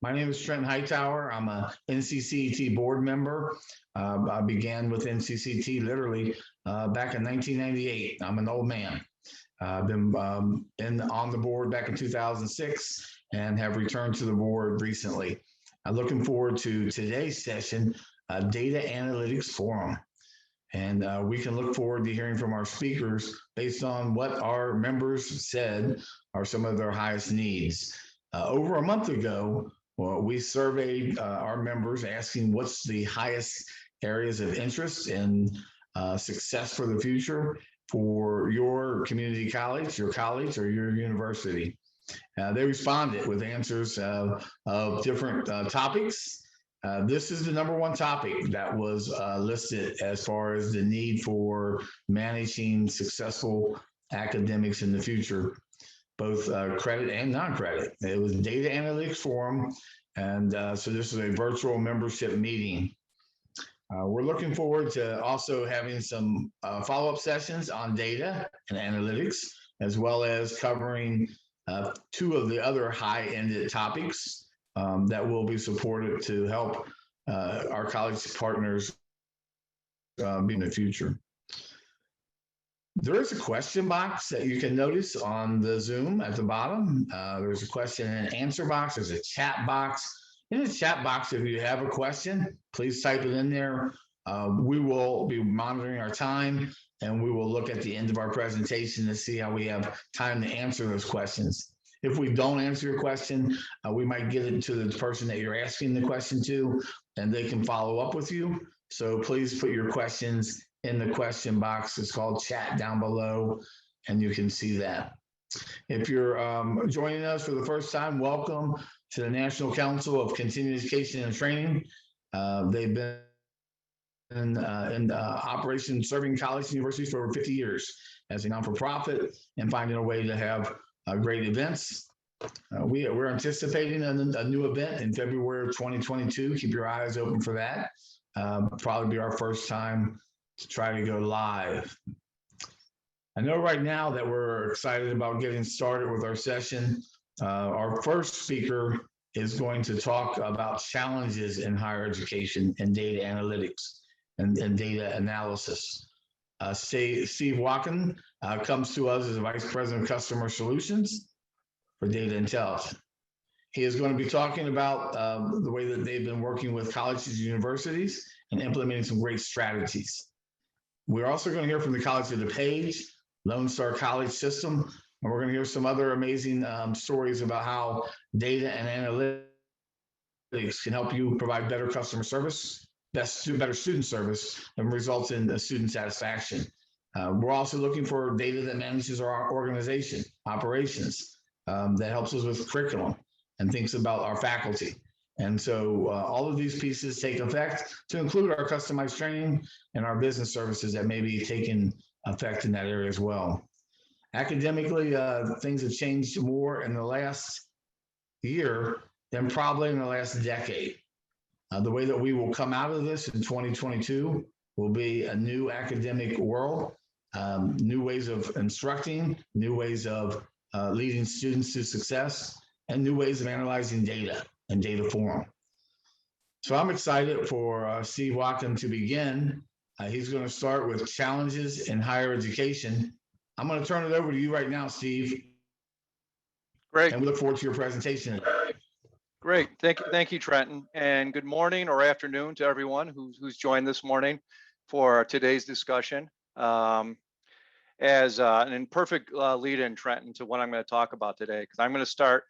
My name is Trent Hightower. I'm a NCCET board member. I began with NCCET literally back in 1998. I'm an old man. I've been on the board back in 2006 and have returned to the board recently. I'm looking forward to today's session, Data Analytics Forum. And we can look forward to hearing from our speakers based on what our members said are some of their highest needs. Over a month ago, we surveyed our members asking what's the highest areas of interest and success for the future for your community college, your college, or your university. They responded with answers of different topics. This is the number one topic that was listed as far as the need for managing successful academics in the future, both credit and non-credit. It was Data Analytics Forum, and so this is a virtual membership meeting. We're looking forward to also having some follow-up sessions on data and analytics, as well as covering two of the other high-ended topics that will be supported to help our college partners be in the future. There is a question box that you can notice on the Zoom at the bottom. There's a question and answer box. There's a chat box. In the chat box, if you have a question, please type it in there. We will be monitoring our time, and we will look at the end of our presentation to see how we have time to answer those questions. If we don't answer your question, we might get it to the person that you're asking the question to, and they can follow up with you. So please put your questions in the question box. It's called chat down below, and you can see that. If you're joining us for the first time, welcome to the National Council of Continuing Education and Training. They've been in operation serving colleges and universities for over 50 years as a non-for-profit and finding a way to have great events. We're anticipating a new event in February of 2022. Keep your eyes open for that. Probably be our first time to try to go live. I know right now that we're excited about getting started with our session. Our first speaker is going to talk about challenges in higher education and data analytics and data analysis. Steve Watkins comes to us as a Vice President of Customer Solutions for Data Intelligence. He is going to be talking about the way that they've been working with colleges and universities and implementing some great strategies. We're also going to hear from the College of DuPage, Lone Star College System, and we're going to hear some other amazing stories about how data and analytics can help you provide better customer service, better student service, and results in student satisfaction. We're also looking for data that manages our organization, operations, that helps us with curriculum and thinks about our faculty. And so all of these pieces take effect to include our customized training and our business services that may be taking effect in that area as well. Academically, things have changed more in the last year than probably in the last decade. The way that we will come out of this in 2022 will be a new academic world, new ways of instructing, new ways of leading students to success, and new ways of analyzing data and data forum. So I'm excited for Steve Watkins to begin. He's going to start with challenges in higher education. I'm going to turn it over to you right now, Steve. Great. And we look forward to your presentation. Great. Thank you, Trenton. And good morning or afternoon to everyone who's joined this morning for today's discussion. As an perfect lead-in, Trenton, to what I'm going to talk about today, because I'm going to start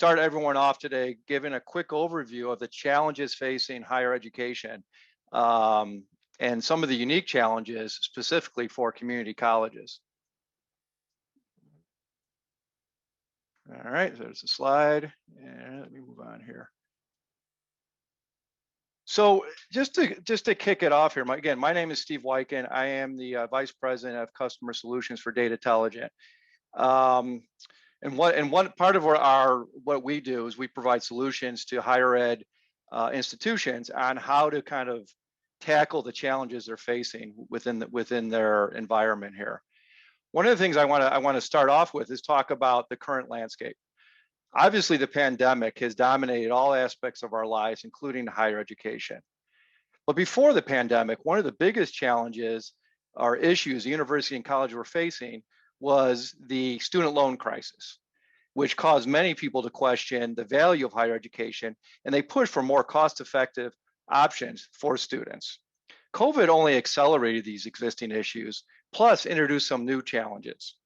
everyone off today giving a quick overview of the challenges facing higher education and some of the unique challenges specifically for community colleges. All right, there's a slide, and let me move on here. So just to kick it off here, my name is Steve Wyken. I am the Vice President of Customer Solutions for Data Intelligence. And one part of what we do is we provide solutions to higher ed institutions on how to kind of tackle the challenges they're facing within their environment here. One of the things I want to start off with is talk about the current landscape. Obviously, the pandemic has dominated all aspects of our lives, including higher education. But before the pandemic, one of the biggest challenges or issues the university and college were facing was the student loan crisis, which caused many people to question the value of higher education, and they pushed for more cost-effective options for students. COVID only accelerated these existing issues, plus introduced some new challenges.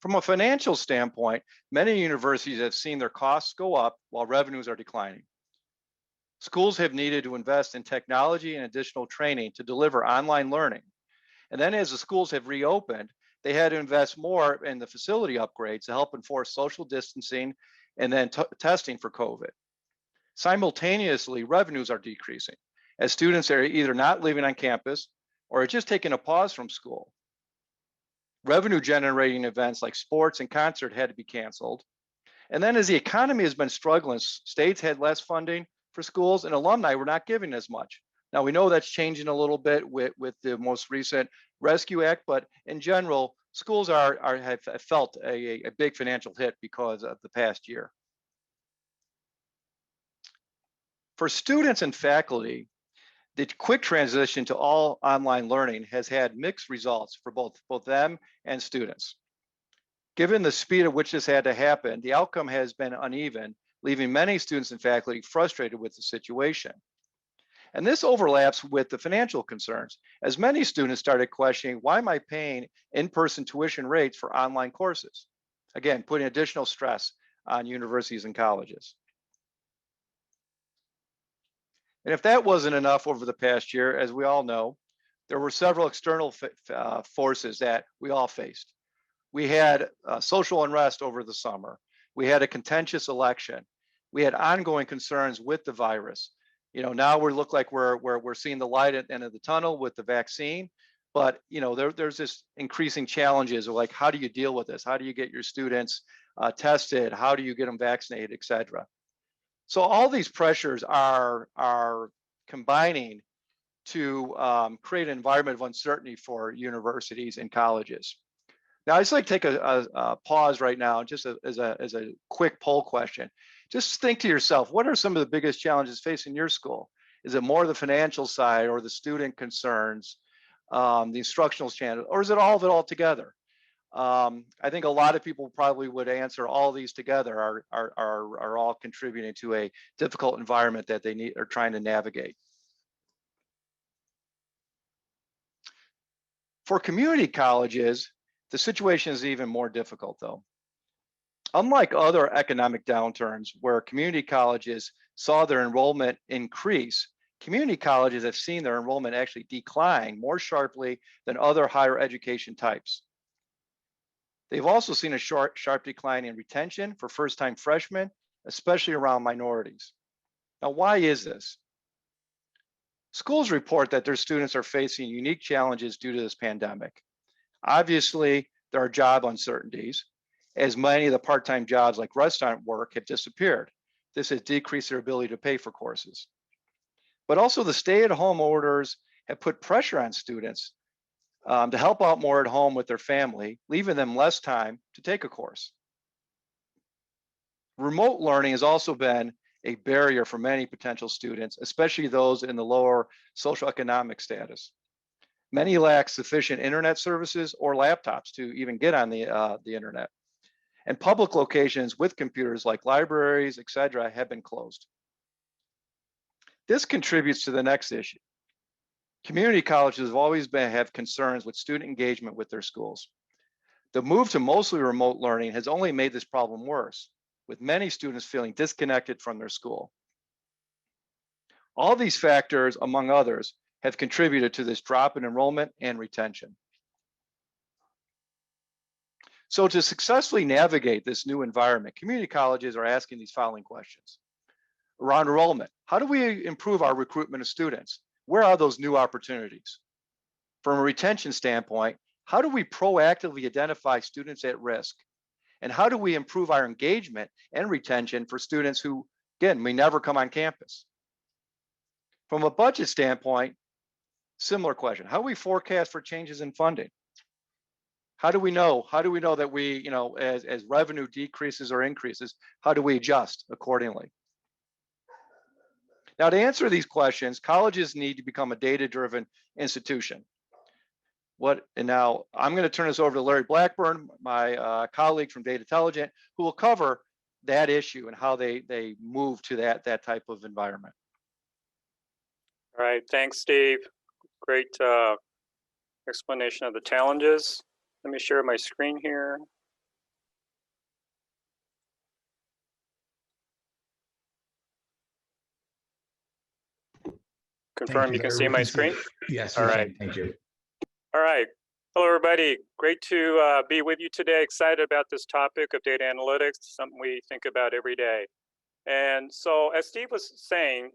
From a financial standpoint, many universities have seen their costs go up while revenues are declining. Schools have needed to invest in technology and additional training to deliver online learning. And then as the schools have reopened, they had to invest more in the facility upgrades to help enforce social distancing and then testing for COVID. Simultaneously, revenues are decreasing as students are either not living on campus or are just taking a pause from school. Revenue generating events like sports and concert had to be canceled. And then as the economy has been struggling, states had less funding for schools and alumni were not giving as much. Now we know that's changing a little bit with the most recent Rescue Act, but in general, schools have felt a big financial hit because of the past year. For students and faculty, the quick transition to all online learning has had mixed results for both them and students. Given the speed at which this had to happen, the outcome has been uneven, leaving many students and faculty frustrated with the situation. And this overlaps with the financial concerns, as many students started questioning, why am I paying in-person tuition rates for online courses? Again, putting additional stress on universities and colleges. And if that wasn't enough over the past year, as we all know, there were several external forces that we all faced. We had social unrest over the summer. We had a contentious election. We had ongoing concerns with the virus. You know, now we look like we're seeing the light at the end of the tunnel with the vaccine, but you know, there's this increasing challenges of like, how do you deal with this? How do you get your students tested? How do you get them vaccinated, et cetera? So all these pressures are combining to create an environment of uncertainty for universities and colleges. Now, I'd just like to take a pause right now, just as a quick poll question. Just think to yourself, what are some of the biggest challenges facing your school? Is it more the financial side or the student concerns, the instructional channel, or is it all of it all together? I think a lot of people probably would answer all these together are all contributing to a difficult environment that they are trying to navigate. For community colleges, the situation is even more difficult though. Unlike other economic downturns where community colleges saw their enrollment increase, community colleges have seen their enrollment actually decline more sharply than other higher education types. They've also seen a sharp decline in retention for first-time freshmen, especially around minorities. Now, why is this? Schools report that their students are facing unique challenges due to this pandemic. Obviously, there are job uncertainties, as many of the part-time jobs like restaurant work have disappeared. This has decreased their ability to pay for courses. But also the stay-at-home orders have put pressure on students to help out more at home with their family, leaving them less time to take a course. Remote learning has also been a barrier for many potential students, especially those in the lower socioeconomic status. Many lack sufficient internet services or laptops to even get on the internet. And public locations with computers like libraries, et cetera, have been closed. This contributes to the next issue. Community colleges have always have concerns with student engagement with their schools. The move to mostly remote learning has only made this problem worse, with many students feeling disconnected from their school. All these factors, among others, have contributed to this drop in enrollment and retention. So to successfully navigate this new environment, community colleges are asking these following questions. Around enrollment, how do we improve our recruitment of students? Where are those new opportunities? From a retention standpoint, how do we proactively identify students at risk? And how do we improve our engagement and retention for students who, again, may never come on campus? From a budget standpoint, similar question. How do we forecast for changes in funding? How do we know? How do we know that we, as revenue decreases or increases, how do we adjust accordingly? Now, to answer these questions, colleges need to become a data-driven institution. And now I'm going to turn this over to Larry Blackburn, my colleague from Data Intelligent, who will cover that issue and how they move to that type of environment. All right, thanks, Steve. Great explanation of the challenges. Let me share my screen here. Confirm you can see my screen? Yes, all right. Thank you. All right. Hello, everybody. Great to be with you today. Excited about this topic of data analytics, something we think about every day. And so, as Steve was saying,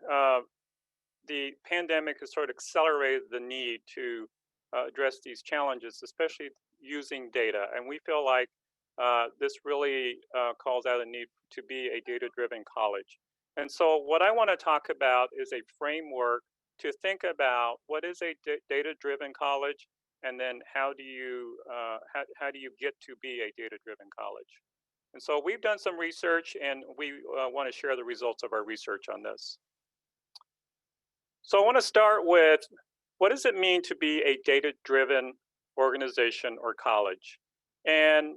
the pandemic has sort of accelerated the need to address these challenges, especially using data. And we feel like this really calls out a need to be a data-driven college. And so what I want to talk about is a framework to think about what is a data-driven college, and then how do you get to be a data-driven college. And so we've done some research, and we want to share the results of our research on this. So I want to start with, what does it mean to be a data-driven organization or college? And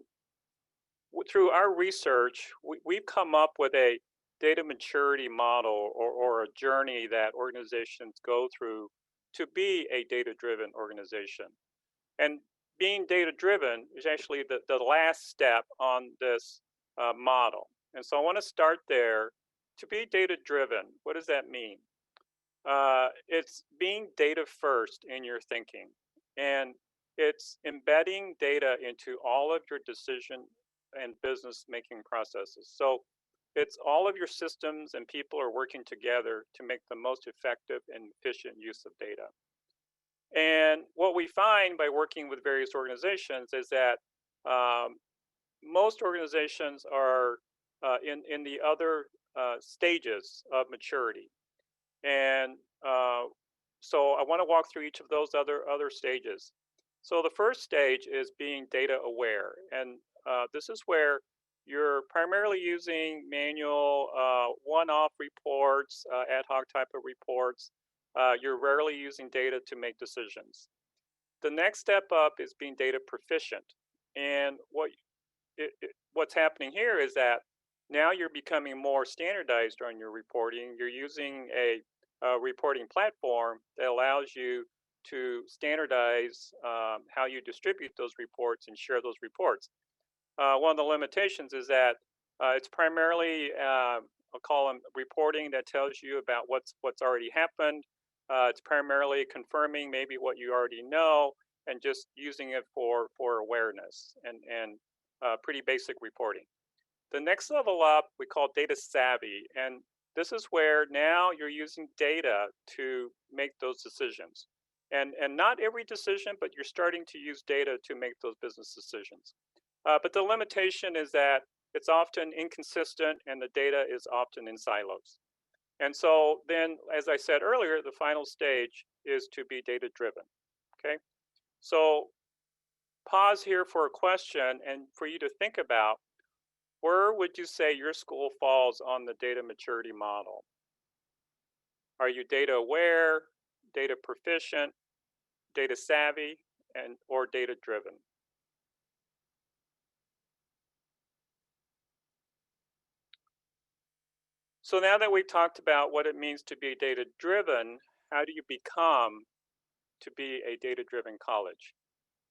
through our research, we've come up with a data maturity model or a journey that organizations go through to be a data-driven organization. And being data-driven is actually the last step on this model. And so I want to start there. To be data-driven, what does that mean? It's being data first in your thinking, and it's embedding data into all of your decision and business making processes. So it's all of your systems and people are working together to make the most effective and efficient use of data. And what we find by working with various organizations is that most organizations are in the other stages of maturity. And so I want to walk through each of those other stages. So the first stage is being data aware. And this is where you're primarily using manual one-off reports, ad hoc type of reports. You're rarely using data to make decisions. The next step up is being data proficient. And what's happening here is that now you're becoming more standardized on your reporting. You're using a reporting platform that allows you to standardize how you distribute those reports and share those reports. One of the limitations is that it's primarily, I'll call them reporting that tells you about what's already happened. It's primarily confirming maybe what you already know and just using it for awareness and pretty basic reporting. The next level up we call data savvy, and this is where now you're using data to make those decisions. And not every decision, but you're starting to use data to make those business decisions. But the limitation is that it's often inconsistent and the data is often in silos. And so then, as I said earlier, the final stage is to be data driven, okay? So pause here for a question and for you to think about, where would you say your school falls on the data maturity model? Are you data aware, data proficient, data savvy, or data driven? So now that we've talked about what it means to be data driven, how do you become to be a data driven college?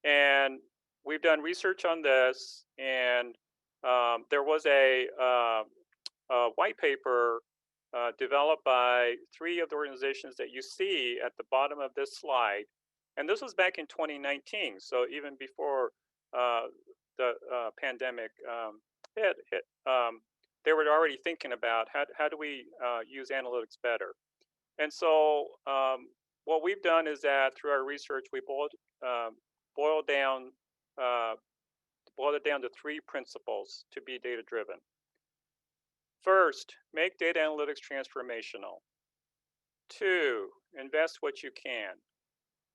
And we've done research on this, and there was a white paper developed by 3 of the organizations that you see at the bottom of this slide. And this was back in 2019, so even before the pandemic hit. They were already thinking about how do we use analytics better. And so what we've done is that through our research, we boiled it down to 3 principles to be data driven. First, make data analytics transformational. 2, invest what you can.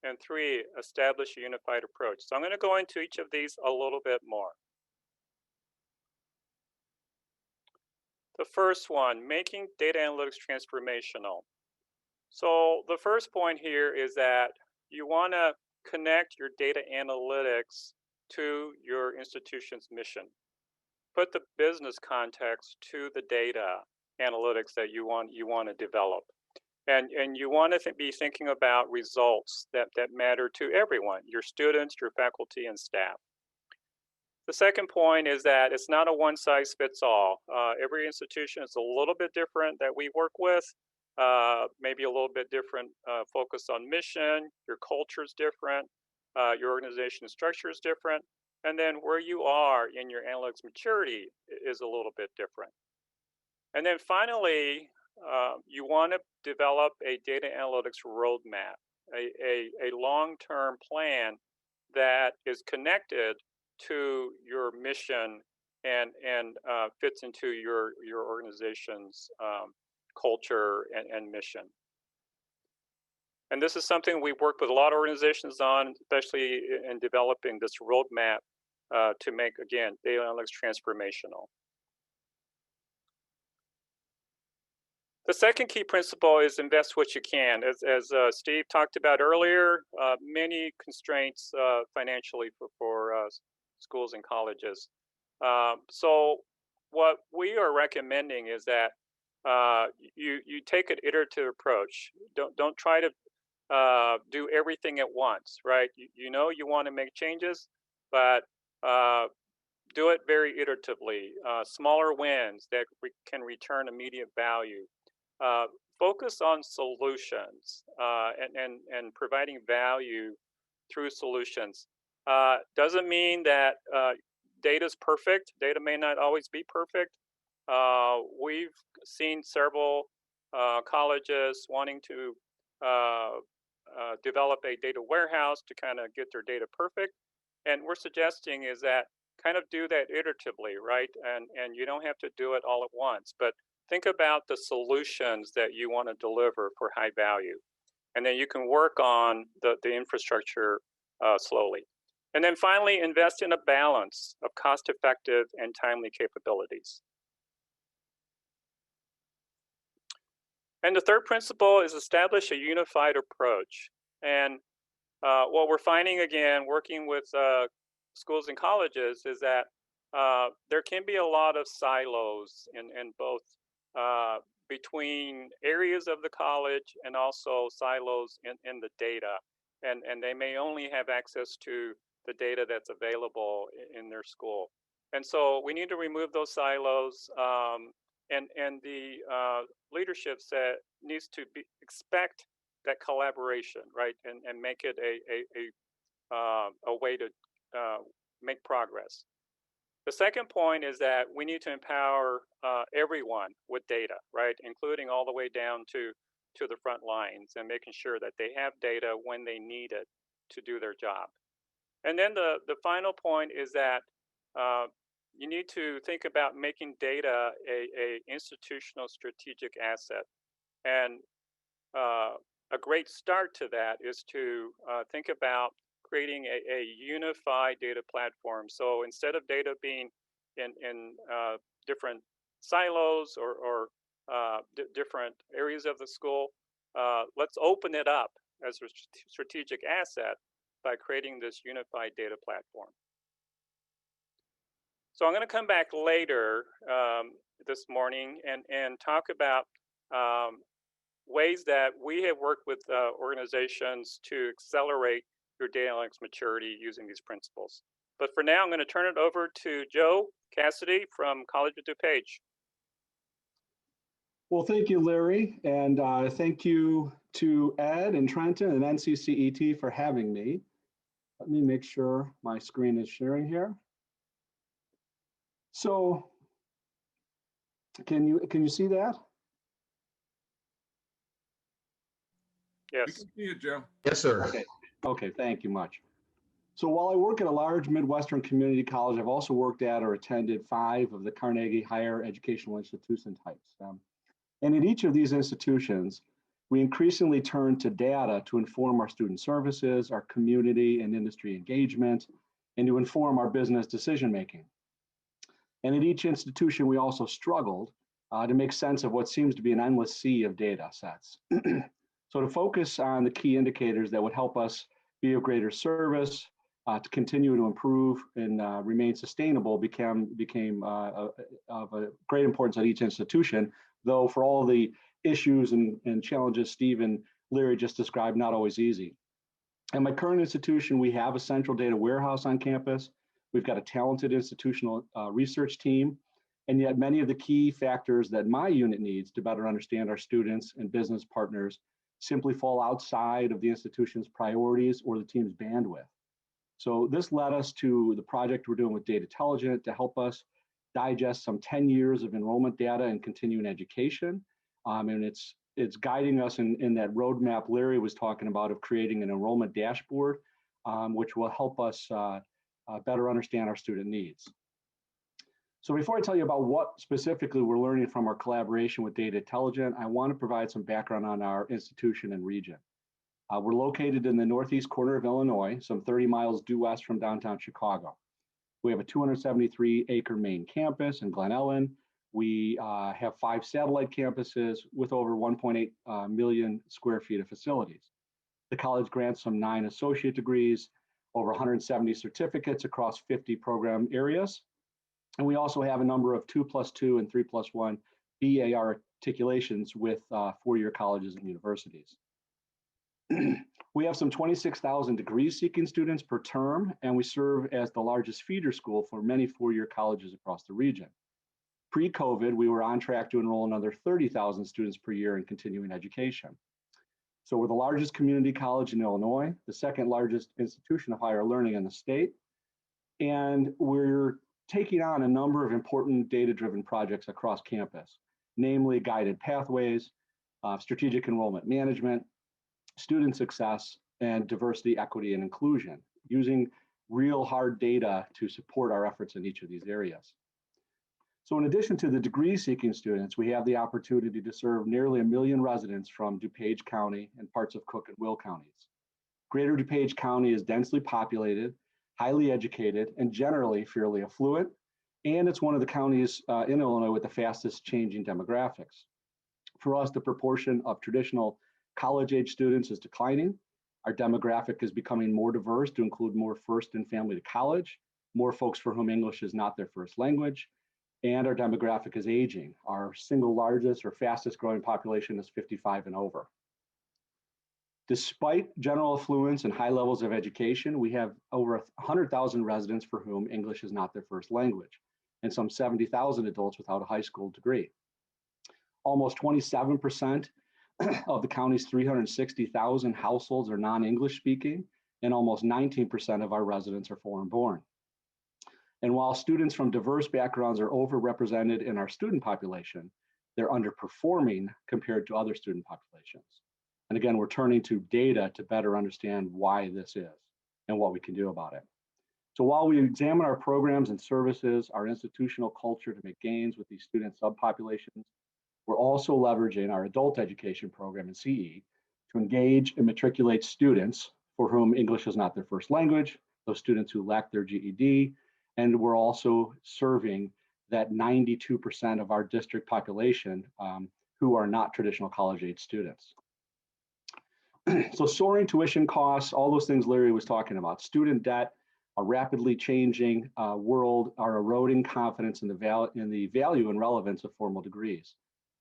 And 3, establish a unified approach. So I'm going to go into each of these a little bit more. The first one, making data analytics transformational. So the first point here is that you want to connect your data analytics to your institution's mission. Put the business context to the data analytics that you want to develop. And you want to be thinking about results that matter to everyone, your students, your faculty, and staff. The second point is that it's not a one-size-fits-all. Every institution is a little bit different that we work with, maybe a little bit different focus on mission, your culture is different, your organization structure is different, and then where you are in your analytics maturity is a little bit different. And then finally, you want to develop a data analytics roadmap, a long-term plan that is connected to your mission and fits into your organization's culture and mission. And this is something we work with a lot of organizations on, especially in developing this roadmap to make, again, data analytics transformational. The second key principle is invest what you can. As Steve talked about earlier, many constraints financially for schools and colleges. So what we are recommending is that you take an iterative approach. Don't try to do everything at once, right? You know you want to make changes, but do it very iteratively. Smaller wins that can return immediate value. Focus on solutions and providing value through solutions. Doesn't mean that data is perfect. Data may not always be perfect. We've seen several colleges wanting to develop a data warehouse to kind of get their data perfect. And we're suggesting is that kind of do that iteratively, right? And you don't have to do it all at once, but think about the solutions that you want to deliver for high value. And then you can work on the infrastructure slowly. And then finally, invest in a balance of cost-effective and timely capabilities. And the third principle is establish a unified approach. And what we're finding, again, working with schools and colleges is that there can be a lot of silos in both between areas of the college and also silos in the data. And they may only have access to the data that's available in their school. And so we need to remove those silos, and the leadership set needs to expect that collaboration, right? And make it a way to make progress. The second point is that we need to empower everyone with data, right? Including all the way down to the front lines and making sure that they have data when they need it to do their job. And then the final point is that you need to think about making data a institutional strategic asset. And a great start to that is to think about creating a unified data platform. So instead of data being in different silos or different areas of the school, let's open it up as a strategic asset by creating this unified data platform. So I'm going to come back later this morning and talk about ways that we have worked with organizations to accelerate your data analytics maturity using these principles. But for now, I'm going to turn it over to Joe Cassidy from College of DuPage. Well, thank you, Larry, and thank you to Ed and Trenton and NCCET for having me. Let me make sure my screen is sharing here. So, can you see that? Yes. We can see it, Joe. Yes, sir. Okay, thank you much. So while I work at a large Midwestern community college, I've also worked at or attended 5 of the Carnegie higher educational institution types. And in each of these institutions, we increasingly turn to data to inform our student services, our community and industry engagement, and to inform our business decision-making. And at each institution, we also struggled to make sense of what seems to be an endless sea of data sets. So to focus on the key indicators that would help us be of greater service, to continue to improve and remain sustainable became of a great importance at each institution, though for all the issues and challenges Steve and Larry just described, not always easy. At my current institution, we have a central data warehouse on campus. We've got a talented institutional research team, and yet many of the key factors that my unit needs to better understand our students and business partners simply fall outside of the institution's priorities or the team's bandwidth. So this led us to the project we're doing with Untitled to help us digest some 10 years of enrollment data and continuing education. And it's guiding us in that roadmap Larry was talking about of creating an enrollment dashboard, which will help us better understand our student needs. So before I tell you about what specifically we're learning from our collaboration with Untitled, I want to provide some background on our institution and region. We're located in the northeast corner of Illinois, some 30 miles due west from downtown Chicago. We have a 273-acre main campus in Glen Ellen. We have 5 satellite campuses with over 1.8 million square feet of facilities. The college grants some 9 associate degrees, over 170 certificates across 50 program areas. And we also have a number of 2+2 and 3+1 BAR articulations with 4-year colleges and universities. We have some 26,000 degree-seeking students per term, and we serve as the largest feeder school for many 4-year colleges across the region. Pre-COVID, we were on track to enroll another 30,000 students per year in continuing education. So we're the largest community college in Illinois, the 2nd largest institution of higher learning in the state, and we're taking on a number of important data-driven projects across campus, namely guided pathways, strategic enrollment management, student success, and diversity, equity, and inclusion, using real hard data to support our efforts in each of these areas. So in addition to the degree-seeking students, we have the opportunity to serve nearly 1 million residents from DuPage County and parts of Cook and Will counties. Greater DuPage County is densely populated, highly educated, and generally fairly affluent, and it's one of the counties in Illinois with the fastest changing demographics. For us, the proportion of traditional college-age students is declining. Our demographic is becoming more diverse to include more first and family to college, more folks for whom English is not their first language, and our demographic is aging. Our single largest or fastest growing population is 55 and over. Despite general affluence and high levels of education, we have over 100,000 residents for whom English is not their first language, and some 70,000 adults without a high school degree. Almost 27% of the county's 360,000 households are non-English speaking, and almost 19% of our residents are foreign born. And while students from diverse backgrounds are overrepresented in our student population, they're underperforming compared to other student populations. And again, we're turning to data to better understand why this is and what we can do about it. So while we examine our programs and services, our institutional culture to make gains with these student subpopulations, we're also leveraging our adult education program in CE to engage and matriculate students for whom English is not their first language, those students who lack their GED, and we're also serving that 92% of our district population who are not traditional college-age students. So soaring tuition costs, all those things Larry was talking about, student debt, a rapidly changing world are eroding confidence in the value and relevance of formal degrees,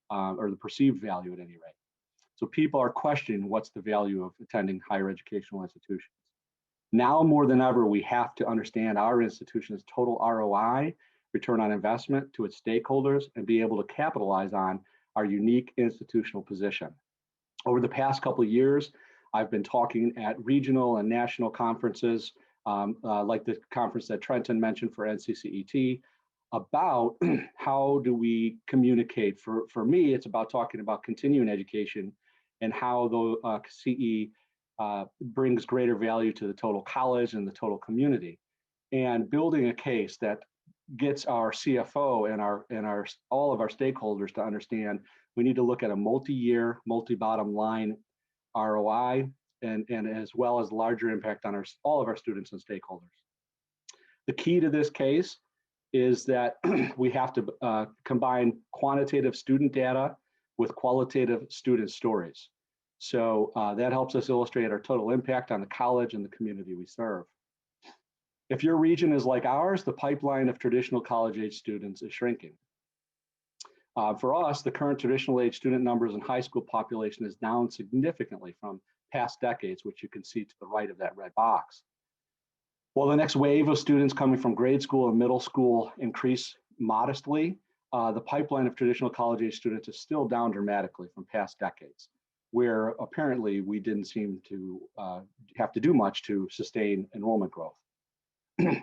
or the perceived value at any rate. So people are questioning what's the value of attending higher educational institutions. Now more than ever, we have to understand our institution's total ROI, return on investment to its stakeholders, and be able to capitalize on our unique institutional position. Over the past couple of years, I've been talking at regional and national conferences, like the conference that Trenton mentioned for NCCET, about how do we communicate. For me, it's about talking about continuing education and how the CE brings greater value to the total college and the total community, and building a case that gets our CFO and all of our stakeholders to understand we need to look at a multi-year, multi-bottom line ROI, and as well as larger impact on all of our students and stakeholders. The key to this case is that we have to combine quantitative student data with qualitative student stories. So that helps us illustrate our total impact on the college and the community we serve. If your region is like ours, the pipeline of traditional college-age students is shrinking. For us, the current traditional age student numbers in high school population is down significantly from past decades, which you can see to the right of that red box. While the next wave of students coming from grade school and middle school increase modestly, the pipeline of traditional college-age students is still down dramatically from past decades, where apparently we didn't seem to have to do much to sustain enrollment growth.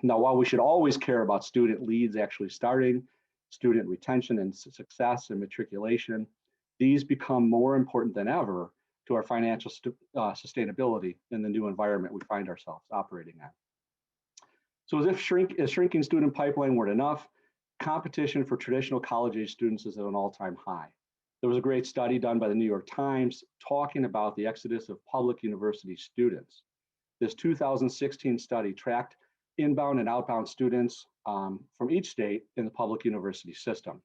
Now, while we should always care about student leads actually starting, student retention and success and matriculation, these become more important than ever to our financial sustainability in the new environment we find ourselves operating in. So as if shrinking student pipeline weren't enough, competition for traditional college-age students is at an all-time high. There was a great study done by the New York Times talking about the exodus of public university students. This 2016 study tracked inbound and outbound students from each state in the public university system.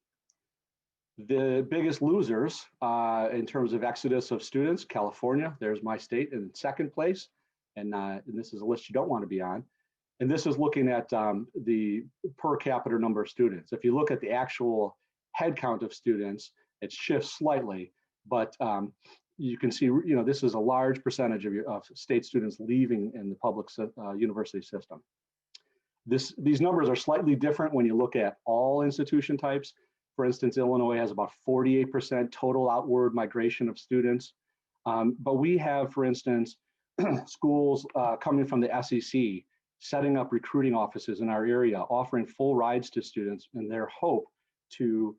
The biggest losers in terms of exodus of students, California, there's my state in second place, and this is a list you don't want to be on. And this is looking at the per capita number of students. If you look at the actual head count of students, it shifts slightly, but you can see, this is a large percentage of state students leaving in the public university system. These numbers are slightly different when you look at all institution types. For instance, Illinois has about 48% total outward migration of students. But we have, for instance, schools coming from the SEC, setting up recruiting offices in our area, offering full rides to students in their hope to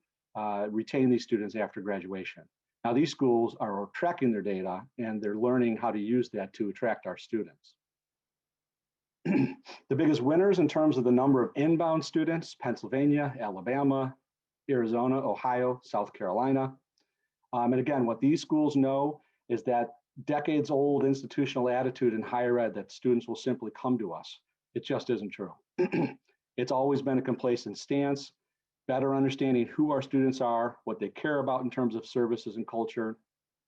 retain these students after graduation. Now, these schools are tracking their data and they're learning how to use that to attract our students. The biggest winners in terms of the number of inbound students, Pennsylvania, Alabama, Arizona, Ohio, South Carolina. And again, what these schools know is that decades-old institutional attitude in higher ed that students will simply come to us. It just isn't true. It's always been a complacent stance. Better understanding who our students are, what they care about in terms of services and culture,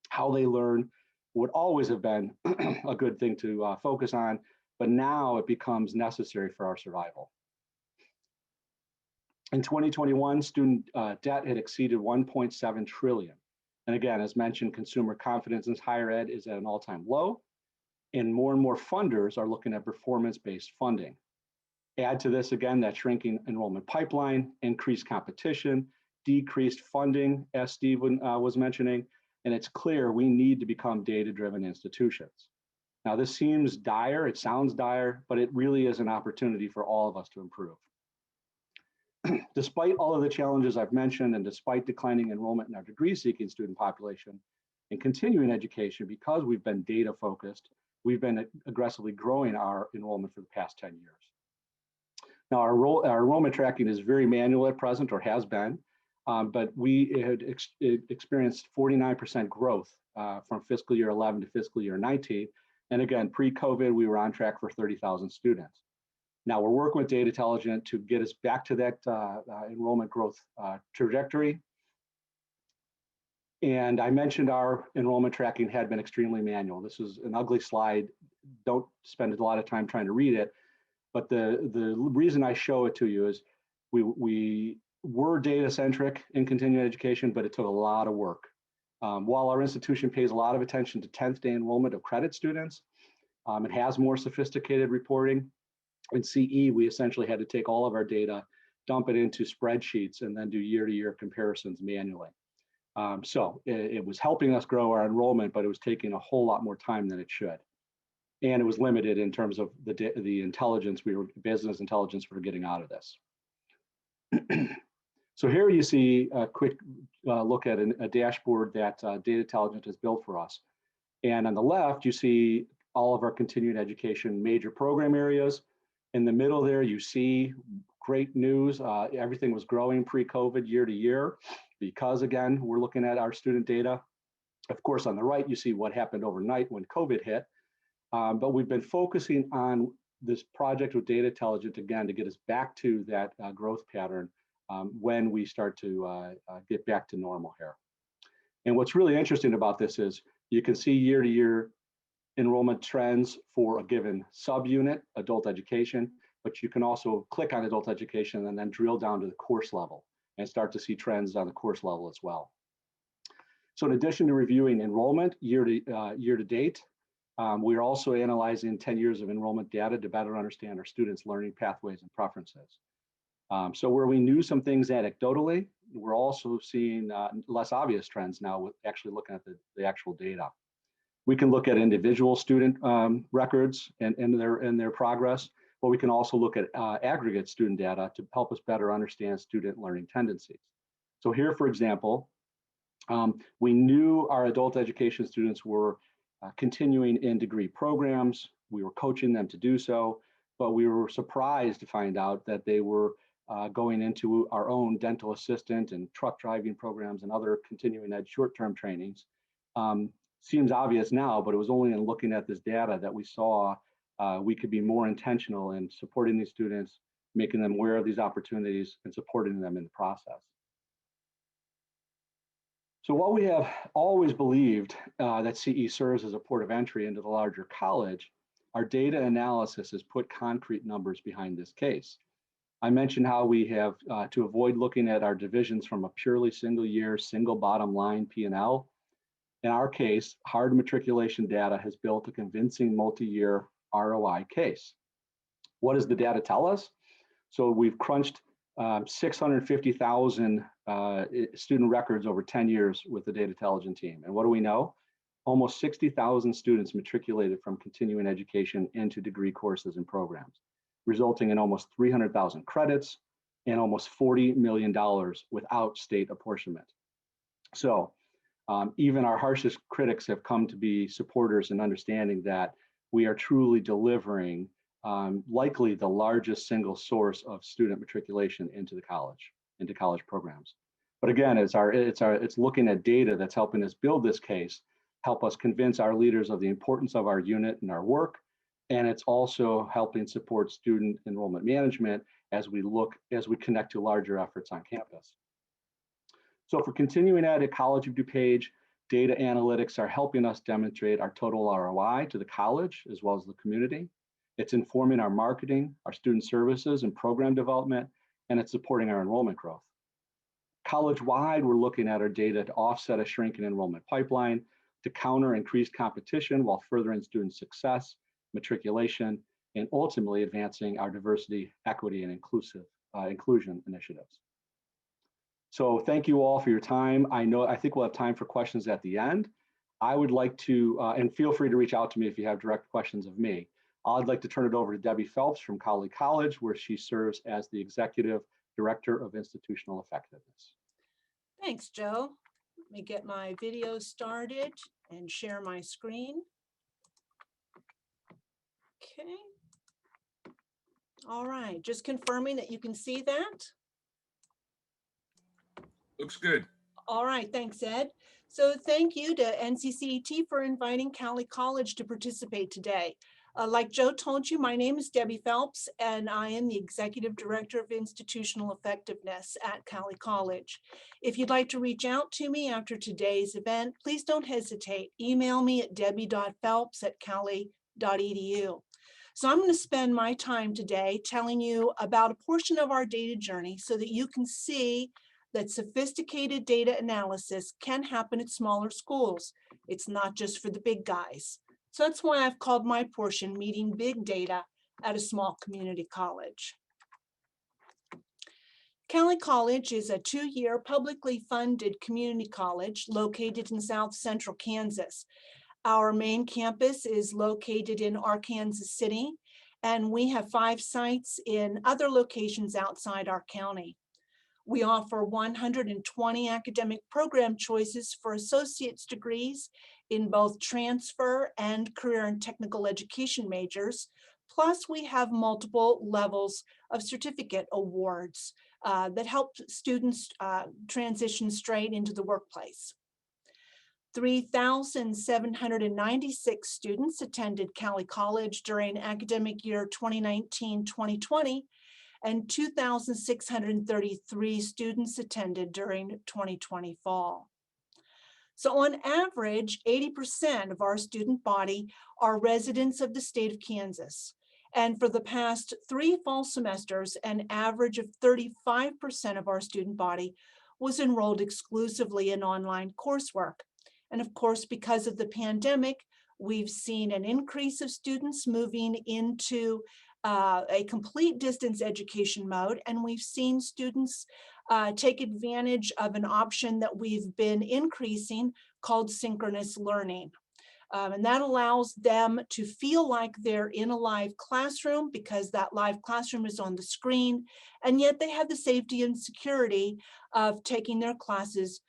how they learn, would always have been a good thing to focus on, but now it becomes necessary for our survival. In 2021, student debt had exceeded 1.7 trillion. And again, as mentioned, consumer confidence in higher ed is at an all-time low, and more funders are looking at performance-based funding. Add to this again, that shrinking enrollment pipeline, increased competition, decreased funding, as Steve was mentioning, and it's clear we need to become data-driven institutions. Now, this seems dire, it sounds dire, but it really is an opportunity for all of us to improve. Despite all of the challenges I've mentioned, and despite declining enrollment in our degree-seeking student population and continuing education, because we've been data-focused, we've been aggressively growing our enrollment for the past 10 years. Now, our enrollment tracking is very manual at present, or has been, but we had experienced 49% growth from fiscal year 11 to fiscal year 19. And again, pre-COVID, we were on track for 30,000 students. Now we're working with Data Intelligent to get us back to that enrollment growth trajectory. And I mentioned our enrollment tracking had been extremely manual. This is an ugly slide. Don't spend a lot of time trying to read it. But the reason I show it to you is we were data-centric in continuing education, but it took a lot of work. While our institution pays a lot of attention to 10th day enrollment of credit students, it has more sophisticated reporting. In CE, we essentially had to take all of our data, dump it into spreadsheets, and then do year-to-year comparisons manually. So it was helping us grow our enrollment, but it was taking a whole lot more time than it should. And it was limited in terms of the intelligence business intelligence we were getting out of this. So here you see a quick look at a dashboard that Data Intelligent has built for us. And on the left, you see all of our continuing education major program areas. In the middle there, you see great news. Everything was growing pre-COVID year to year because, again, we're looking at our student data. Of course, on the right, you see what happened overnight when COVID hit. But we've been focusing on this project with Data Intelligence, again, to get us back to that growth pattern when we start to get back to normal here. And what's really interesting about this is you can see year to year enrollment trends for a given subunit, adult education, but you can also click on adult education and then drill down to the course level and start to see trends on the course level as well. So in addition to reviewing enrollment year to date, we're also analyzing 10 years of enrollment data to better understand our students' learning pathways and preferences. So where we knew some things anecdotally, we're also seeing less obvious trends now with actually looking at the actual data. We can look at individual student records and their progress, but we can also look at aggregate student data to help us better understand student learning tendencies. So here, for example, we knew our adult education students were continuing in degree programs. We were coaching them to do so, but we were surprised to find out that they were going into our own dental assistant and truck driving programs and other continuing ed short-term trainings. Seems obvious now, but it was only in looking at this data that we saw we could be more intentional in supporting these students, making them aware of these opportunities and supporting them in the process. So while we have always believed that CE serves as a port of entry into the larger college, our data analysis has put concrete numbers behind this case. I mentioned how we have to avoid looking at our divisions from a purely single year, single bottom line P&L. In our case, hard matriculation data has built a convincing multi-year ROI case. What does the data tell us? So we've crunched 650,000 student records over 10 years with the Data Intelligence team. And what do we know? Almost 60,000 students matriculated from continuing education into degree courses and programs, resulting in almost 300,000 credits and almost $40 million without state apportionment. So even our harshest critics have come to be supporters and understanding that we are truly delivering likely the largest single source of student matriculation into college programs. But again, it's looking at data that's helping us build this case, help us convince our leaders of the importance of our unit and our work, and it's also helping support student enrollment management as we connect to larger efforts on campus. So for continuing ed at College of DuPage, data analytics are helping us demonstrate our total ROI to the college as well as the community. It's informing our marketing, our student services and program development, and it's supporting our enrollment growth. College-wide, we're looking at our data to offset a shrinking enrollment pipeline, to counter increased competition while furthering student success, matriculation, and ultimately advancing our diversity, equity, and inclusion initiatives. So thank you all for your time. I think we'll have time for questions at the end. I would like to, and feel free to reach out to me if you have direct questions of me. I'd like to turn it over to Debbie Phelps from Colley College, where she serves as the Executive Director of Institutional Effectiveness. Thanks, Joe. Let me get my video started and share my screen. Okay. All right, just confirming that you can see that. Looks good. All right, thanks, Ed. So thank you to NCCET for inviting Colley College to participate today. Like Joe told you, my name is Debbie Phelps, and I am the Executive Director of Institutional Effectiveness at Colley College. If you'd like to reach out to me after today's event, please don't hesitate. Email me at debbie.phelps@colley.edu. So I'm going to spend my time today telling you about a portion of our data journey so that you can see that sophisticated data analysis can happen at smaller schools. It's not just for the big guys. So that's why I've called my portion Meeting Big Data at a Small Community College. Colley College is a 2-year publicly funded community college located in South Central Kansas. Our main campus is located in Arkansas City, and we have 5 sites in other locations outside our county. We offer 120 academic program choices for associate's degrees in both transfer and career and technical education majors, Plus, we have multiple levels of certificate awards that help students transition straight into the workplace. 3,796 students attended Cali College during academic year 2019-2020, and 2,633 students attended during 2020 fall. So on average, 80% of our student body are residents of the state of Kansas. And for the past 3 fall semesters, an average of 35% of our student body was enrolled exclusively in online coursework. And of course, because of the pandemic, we've seen an increase of students moving into a complete distance education mode, and we've seen students take advantage of an option that we've been increasing called synchronous learning. And that allows them to feel like they're in a live classroom because that live classroom is on the screen, and yet they have the safety and security of taking their classes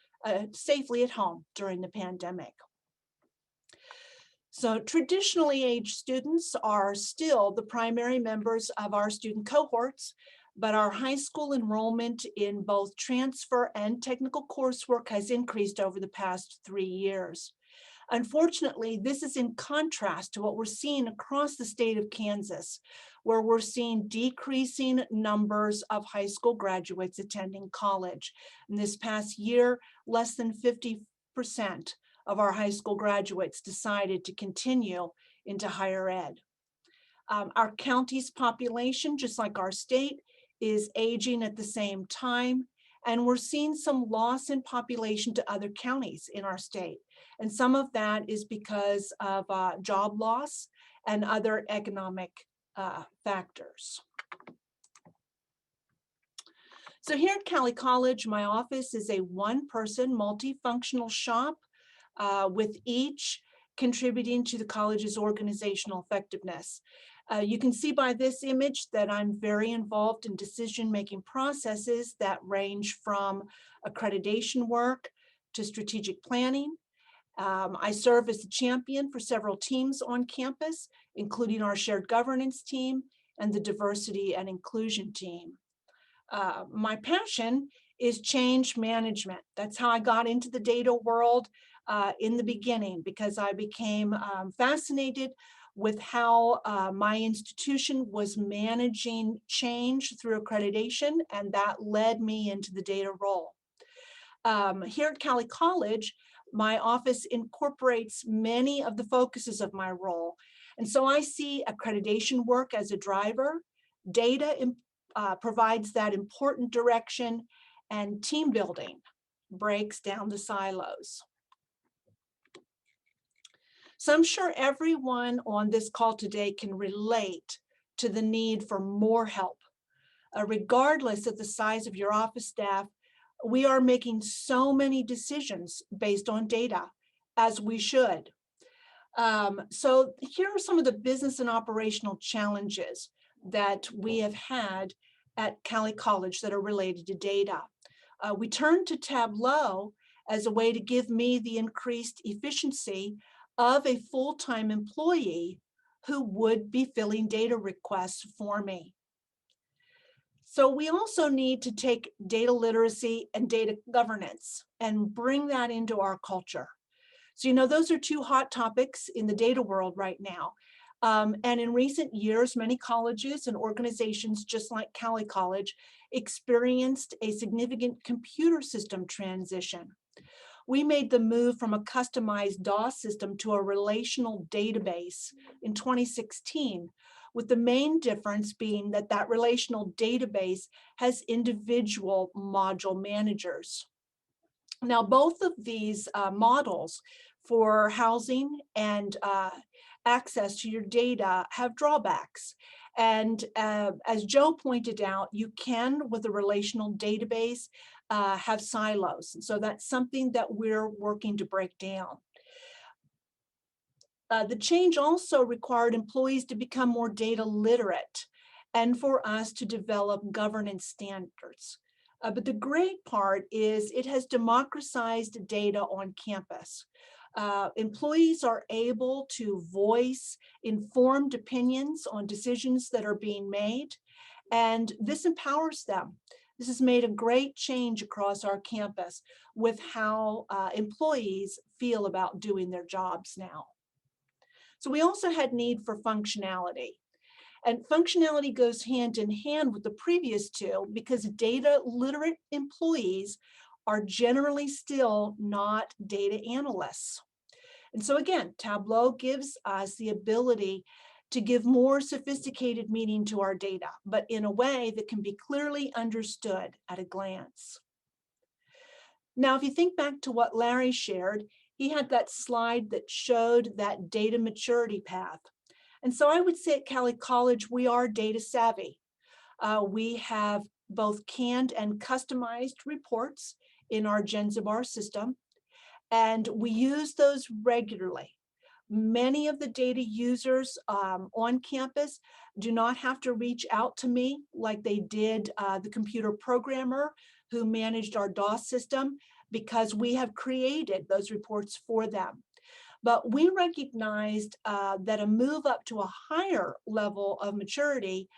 safely at home during the pandemic. So traditionally aged students are still the primary members of our student cohorts, but our high school enrollment in both transfer and technical coursework has increased over the past 3 years. Unfortunately, this is in contrast to what we're seeing across the state of Kansas, where we're seeing decreasing numbers of high school graduates attending college. In this past year, less than 50% of our high school graduates decided to continue into higher ed. Our county's population, just like our state, is aging at the same time, and we're seeing some loss in population to other counties in our state. And some of that is because of job loss and other economic factors. So here at Cali College, my office is a one-person multifunctional shop with each contributing to the college's organizational effectiveness. You can see by this image that I'm very involved in decision-making processes that range from accreditation work to strategic planning. I serve as the champion for several teams on campus, including our shared governance team and the diversity and inclusion team. My passion is change management. That's how I got into the data world in the beginning, because I became fascinated with how my institution was managing change through accreditation, and that led me into the data role. Here at Cali College, my office incorporates many of the focuses of my role. And so I see accreditation work as a driver, data provides that important direction, and team building breaks down the silos. So I'm sure everyone on this call today can relate to the need for more help. Regardless of the size of your office staff, we are making so many decisions based on data, as we should. So here are some of the business and operational challenges that we have had at Cali College that are related to data. We turned to Tableau as a way to give me the increased efficiency of a full-time employee who would be filling data requests for me. So we also need to take data literacy and data governance and bring that into our culture. So, you know, those are 2 hot topics in the data world right now. And in recent years, many colleges and organizations, just like Cali College, experienced a significant computer system transition. We made the move from a customized DOS system to a relational database in 2016, with the main difference being that that relational database has individual module managers. Now, both of these models for housing and access to your data have drawbacks. And as Joe pointed out, you can, with a relational database, have silos. So that's something that we're working to break down. The change also required employees to become more data literate and for us to develop governance standards. But the great part is it has democratized data on campus. employees are able to voice informed opinions on decisions that are being made, and this empowers them. This has made a great change across our campus with how employees feel about doing their jobs now. So we also had need for functionality. And functionality goes hand in hand with the previous two because data literate employees are generally still not data analysts. And so again, Tableau gives us the ability to give more sophisticated meaning to our data, but in a way that can be clearly understood at a glance. Now, if you think back to what Larry shared, he had that slide that showed that data maturity path. And so I would say at Cali College, we are data savvy. We have both canned and customized reports in our Genzibar system, and we use those regularly. Many of the data users on campus do not have to reach out to me like they did the computer programmer who managed our DOS system, because we have created those reports for them. But we recognized that a move up to a higher level of maturity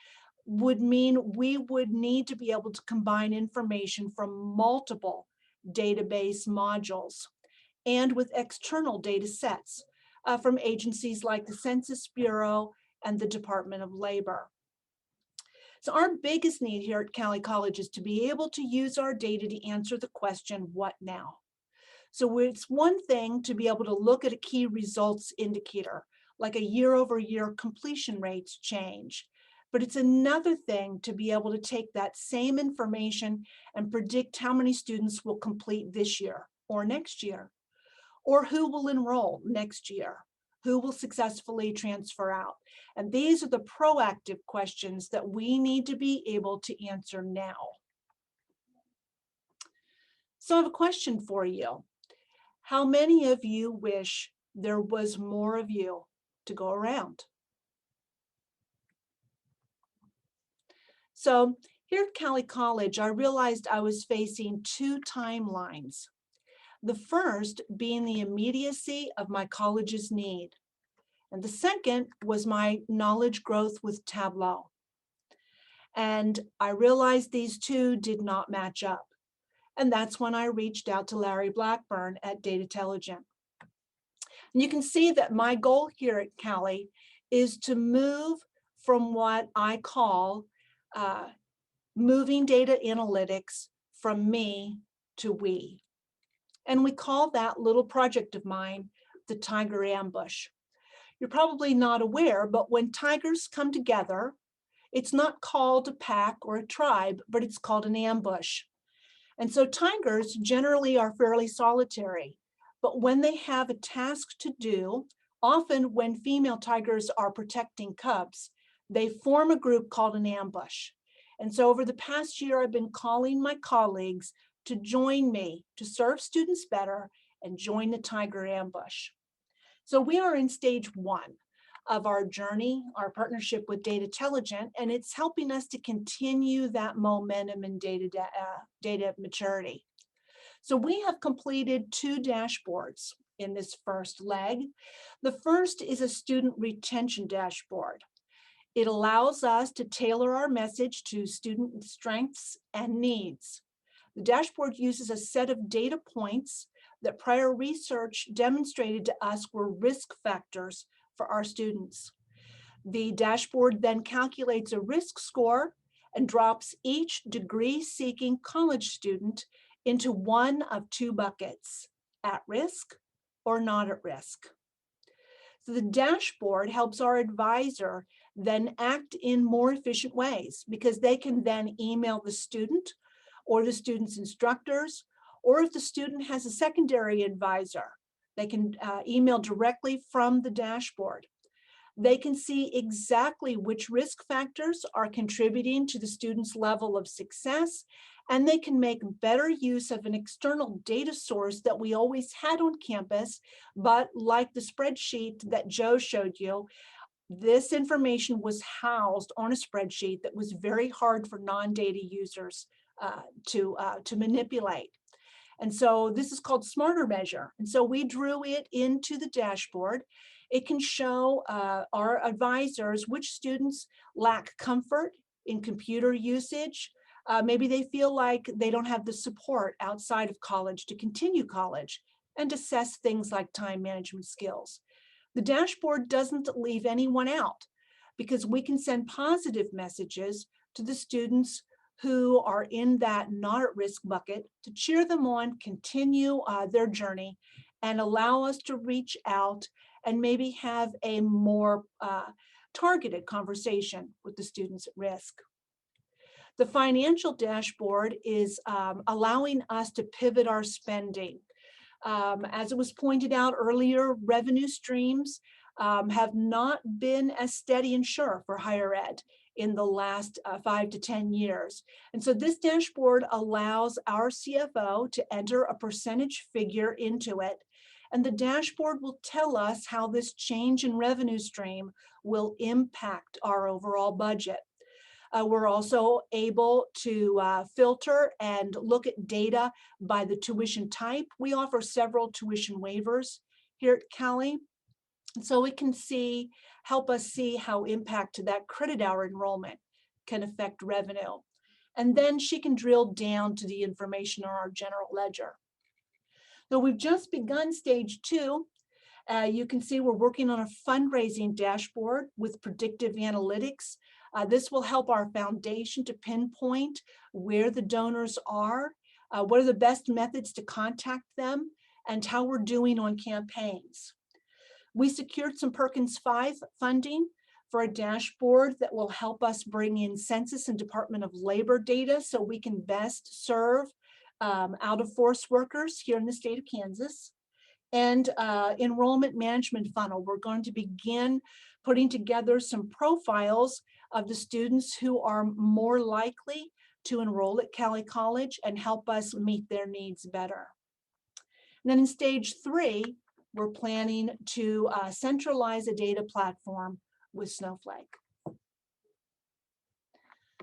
would mean we would need to be able to combine information from multiple database modules and with external data sets from agencies like the Census Bureau and the Department of Labor. So our biggest need here at Cali College is to be able to use our data to answer the question, what now? So it's one thing to be able to look at a key results indicator, like a year-over-year completion rates change. But it's another thing to be able to take that same information and predict how many students will complete this year or next year, or who will enroll next year, who will successfully transfer out. And these are the proactive questions that we need to be able to answer now. So I have a question for you. How many of you wish there was more of you to go around? So here at Cali College, I realized I was facing two timelines. The first being the immediacy of my college's need. And the second was my knowledge growth with Tableau. And I realized these two did not match up. And that's when I reached out to Larry Blackburn at Datatilligent. And you can see that my goal here at Cali is to move from what I call moving data analytics from me to we. And we call that little project of mine the Tiger Ambush. You're probably not aware, but when tigers come together, it's not called a pack or a tribe, but it's called an ambush. And so tigers generally are fairly solitary, but when they have a task to do, often when female tigers are protecting cubs, they form a group called an ambush. And so over the past year, I've been calling my colleagues to join me to serve students better and join the Tiger Ambush. So we are in stage one of our journey, our partnership with Datatilligent, and it's helping us to continue that momentum in data maturity. So we have completed two dashboards in this first leg. The first is a student retention dashboard. It allows us to tailor our message to student strengths and needs. The dashboard uses a set of data points that prior research demonstrated to us were risk factors for our students. The dashboard then calculates a risk score and drops each degree-seeking college student into one of two buckets, at risk or not at risk. So the dashboard helps our advisor then act in more efficient ways because they can then email the student or the student's instructors, or if the student has a secondary advisor, they can email directly from the dashboard. They can see exactly which risk factors are contributing to the student's level of success, and they can make better use of an external data source that we always had on campus, but like the spreadsheet that Joe showed you, this information was housed on a spreadsheet that was very hard for non-data users to manipulate. And so this is called Smarter Measure. And so we drew it into the dashboard. It can show our advisors which students lack comfort in computer usage. Maybe they feel like they don't have the support outside of college to continue college, and assess things like time management skills. The dashboard doesn't leave anyone out, because we can send positive messages to the students who are in that not at risk bucket to cheer them on, continue their journey, and allow us to reach out and maybe have a more targeted conversation with the students at risk. The financial dashboard is allowing us to pivot our spending. As it was pointed out earlier, revenue streams have not been as steady and sure for higher ed in the last 5 to 10 years. And so this dashboard allows our CFO to enter a percentage figure into it. And the dashboard will tell us how this change in revenue stream will impact our overall budget. We're also able to filter and look at data by the tuition type. We offer several tuition waivers here at Cali. So we can help us see how impact to that credit hour enrollment can affect revenue. And then she can drill down to the information on our general ledger. Though we've just begun stage 2, you can see we're working on a fundraising dashboard with predictive analytics. This will help our foundation to pinpoint where the donors are, what are the best methods to contact them, and how we're doing on campaigns. We secured some Perkins 5 funding for a dashboard that will help us bring in Census and Department of Labor data so we can best serve out-of-force workers here in the state of Kansas. And enrollment management funnel. We're going to begin putting together some profiles of the students who are more likely to enroll at Cali College and help us meet their needs better. And then in stage 3, we're planning to centralize a data platform with Snowflake.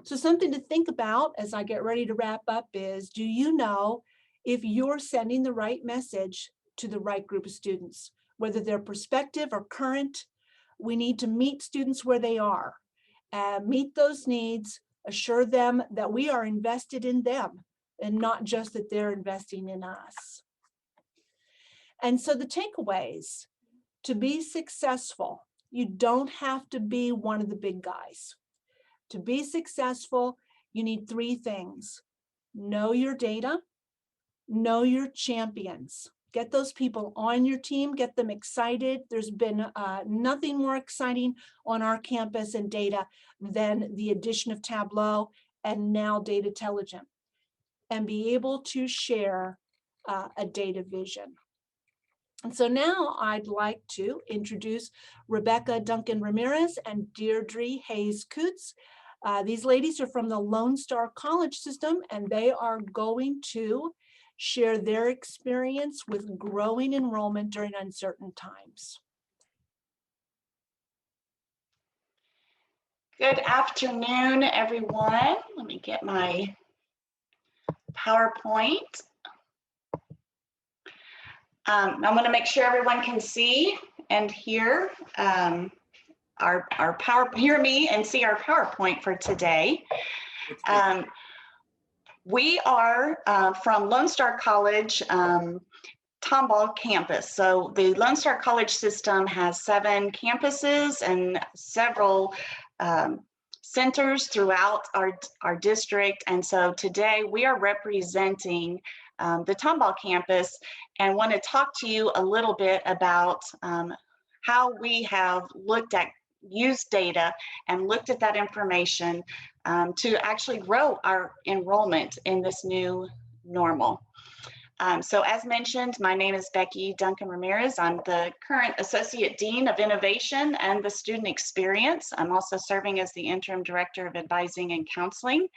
So something to think about as I get ready to wrap up is, do you know if you're sending the right message to the right group of students, whether they're prospective or current? We need to meet students where they are, meet those needs, assure them that we are invested in them and not just that they're investing in us. And so the takeaways: to be successful, you don't have to be one of the big guys. To be successful, you need 3 things: know your data, know your champions. Get those people on your team, get them excited. There's been nothing more exciting on our campus in data than the addition of Tableau and now Data Intelligent, and be able to share a data vision. And so now I'd like to introduce Rebecca Duncan Ramirez and Deirdre Hayes Coots. These ladies are from the Lone Star College system, and they are going to share their experience with growing enrollment during uncertain times. Good afternoon, everyone. Let me get my PowerPoint. I'm going to make sure everyone can see and hear hear me and see our PowerPoint for today. We are from Lone Star College, Tomball campus. So the Lone Star College system has 7 campuses and several centers throughout our district. And so today we are representing the Tomball campus and want to talk to you a little bit about how we have used data and looked at that information to actually grow our enrollment in this new normal. So as mentioned, my name is Becky Duncan Ramirez. I'm the current Associate Dean of Innovation and the Student Experience. I'm also serving as the Interim Director of Advising and Counseling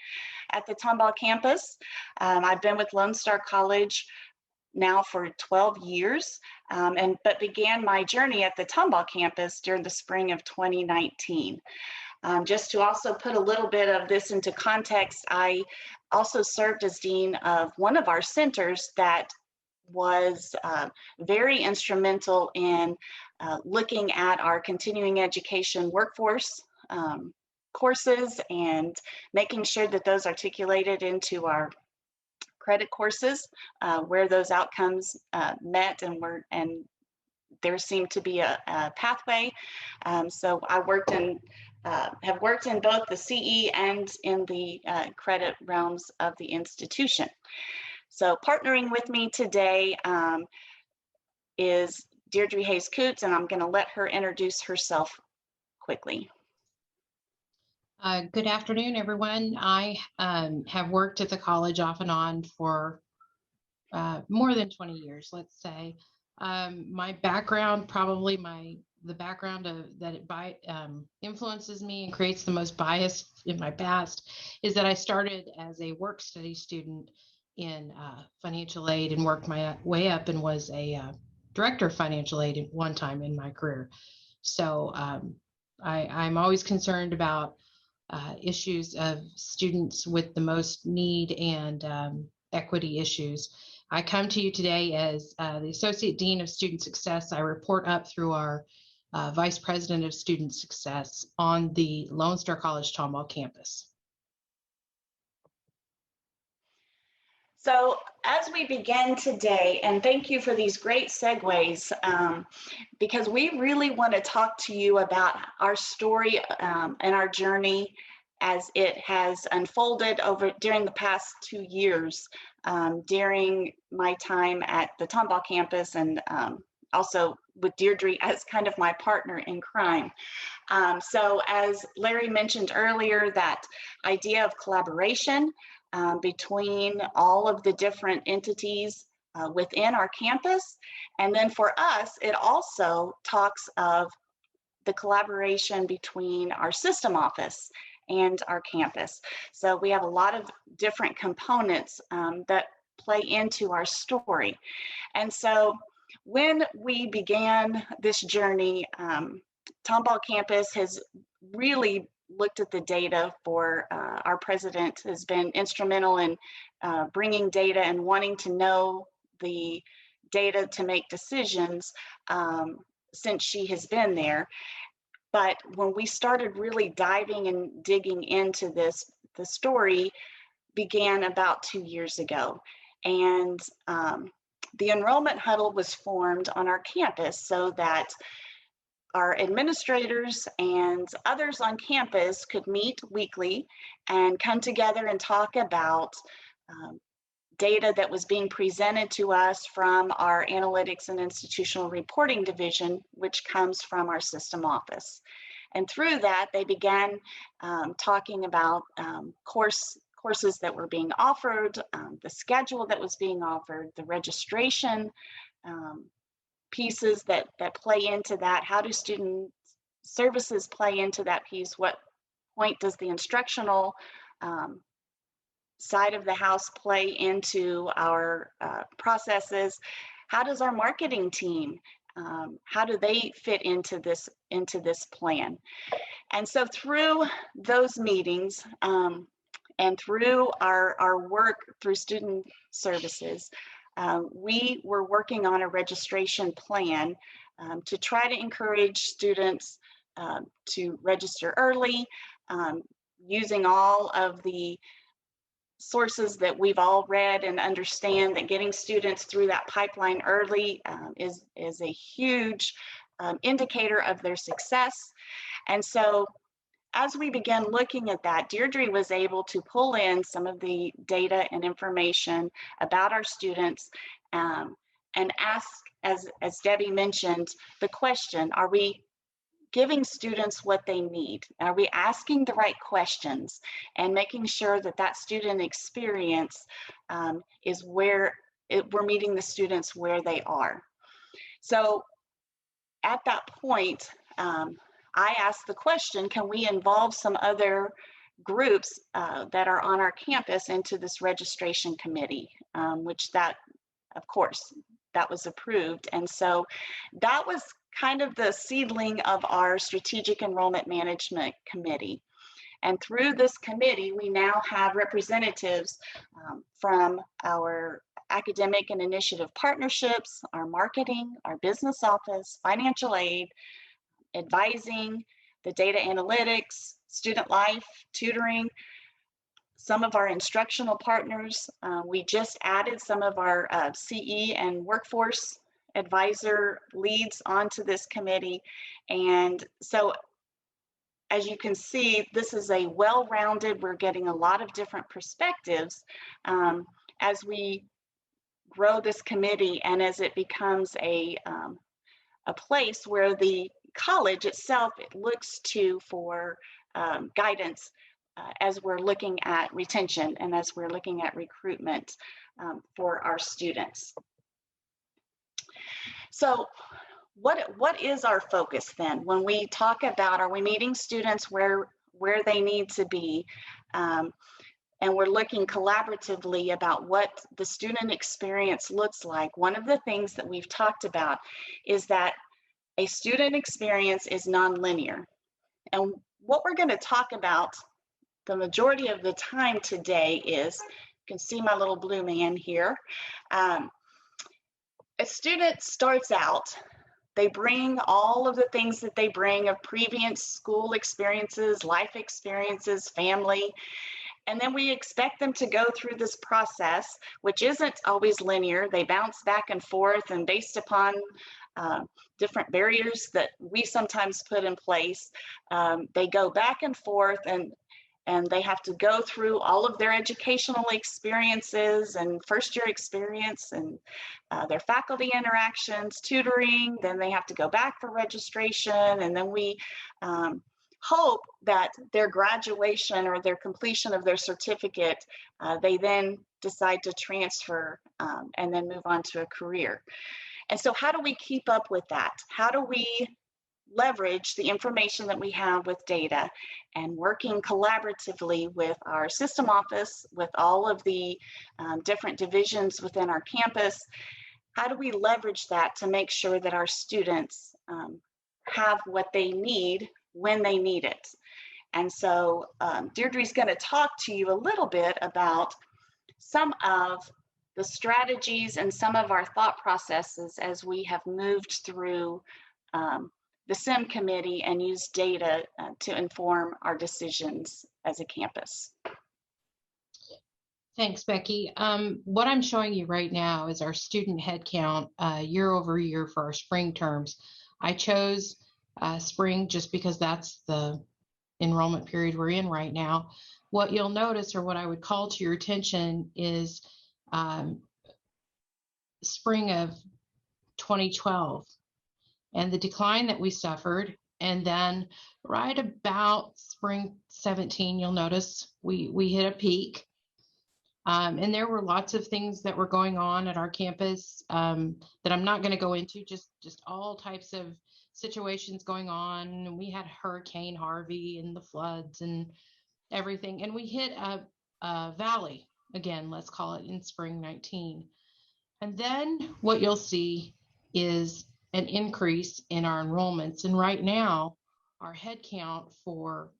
at the Tomball campus. I've been with Lone Star College now for 12 years, but began my journey at the Tomball campus during the spring of 2019. Just to also put a little bit of this into context, I also served as dean of one of our centers that was very instrumental in looking at our continuing education workforce courses and making sure that those articulated into our credit courses where those outcomes met and there seemed to be a pathway. So I have worked in both the CE and in the credit realms of the institution. So partnering with me today is Deirdre Hayes-Coots, and I'm going to let her introduce herself quickly. Good afternoon, everyone. I have worked at the college off and on for more than 20 years, let's say. My background, probably the background that influences me and creates the most bias in my past, is that I started as a work study student in financial aid and worked my way up and was a director of financial aid at one time in my career. So I'm always concerned about issues of students with the most need and equity issues. I come to you today as the Associate Dean of Student Success. I report up through our Vice President of Student Success on the Lone Star College Tomball campus. So as we begin today, and thank you for these great segues, because we really want to talk to you about our story and our journey as it has unfolded during the past 2 years, during my time at the Tomball campus and also with Deirdre as kind of my partner in crime. So as Larry mentioned earlier, that idea of collaboration between all of the different entities within our campus. And then for us, it also talks of the collaboration between our system office and our campus. So we have a lot of different components that play into our story. And so when we began this journey, Tomball campus has really looked at the data for our president has been instrumental in bringing data and wanting to know the data to make decisions since she has been there. But when we started really diving and digging into this, the story began about 2 years ago. And the enrollment huddle was formed on our campus so that our administrators and others on campus could meet weekly and come together and talk about data that was being presented to us from our analytics and institutional reporting division, which comes from our system office. And through that, they began talking about courses that were being offered, the schedule that was being offered, the registration pieces that play into that. How do student services play into that piece? What point does the instructional side of the house play into our processes? How does our marketing team, how do they fit into this plan? And so through those meetings and through our work through student services, we were working on a registration plan to try to encourage students to register early, using all of the sources that we've all read and understand that getting students through that pipeline early is a huge indicator of their success. And so as we began looking at that, Deirdre was able to pull in some of the data and information about our students and ask, as Debbie mentioned, the question, are we giving students what they need? Are we asking the right questions and making sure that that student experience is where we're meeting the students where they are? So at that point, I asked the question, can we involve some other groups that are on our campus into this registration committee, which that, of course, that was approved. And so that was kind of the seedling of our strategic enrollment management committee. And through this committee, we now have representatives from our academic and initiative partnerships, our marketing, our business office, financial aid, advising, the data analytics, student life, tutoring, some of our instructional partners. We just added some of our CE and workforce advisor leads onto this committee. And so as you can see, this is a well-rounded, we're getting a lot of different perspectives as we grow this committee and as it becomes a place where the college itself looks to for guidance as we're looking at retention and as we're looking at recruitment for our students. So what is our focus then when we talk about, are we meeting students where they need to be? And we're looking collaboratively about what the student experience looks like. One of the things that we've talked about is that a student experience is nonlinear. And what we're going to talk about the majority of the time today is, you can see my little blue man here. A student starts out, they bring all of the things that they bring of previous school experiences, life experiences, family. And then we expect them to go through this process, which isn't always linear. They bounce back and forth, and based upon different barriers that we sometimes put in place, they go back and forth, and they have to go through all of their educational experiences and first year experience and their faculty interactions, tutoring. Then they have to go back for registration, and then we hope that their graduation or their completion of their certificate, they then decide to transfer and then move on to a career. And so how do we keep up with that? How do we leverage the information that we have with data and working collaboratively with our system office, with all of the different divisions within our campus? How do we leverage that to make sure that our students have what they need when they need it? And so Deirdre's going to talk to you a little bit about some of the strategies and some of our thought processes as we have moved through the SIM committee and used data to inform our decisions as a campus. Thanks, Becky. What I'm showing you right now is our student headcount year over year for our spring terms. I chose spring just because that's the enrollment period we're in right now. What you'll notice, or what I would call to your attention, is spring of 2012 and the decline that we suffered. And then right about spring 17, you'll notice we hit a peak. And there were lots of things that were going on at our campus that I'm not going to go into, just all types of situations going on. And we had Hurricane Harvey and the floods and everything. And we hit a valley again, let's call it, in spring 19. And then what you'll see is an increase in our enrollments. And right now, our head count for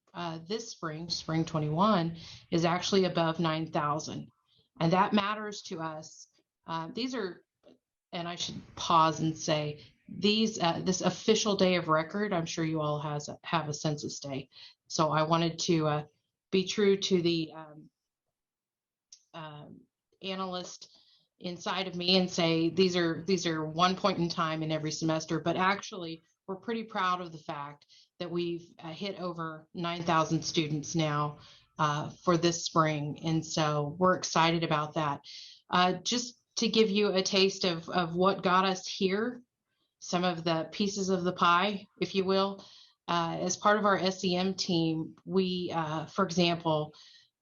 this spring 21, is actually above 9,000. And that matters to us. These are, and I should pause and say, this official day of record, I'm sure you all have a census day. So I wanted to be true to the analyst inside of me and say these are one point in time in every semester, but actually we're pretty proud of the fact that we've hit over 9,000 students now for this spring, and so we're excited about that. Just to give you a taste of what got us here, some of the pieces of the pie, if you will, as part of our SEM team, we, for example,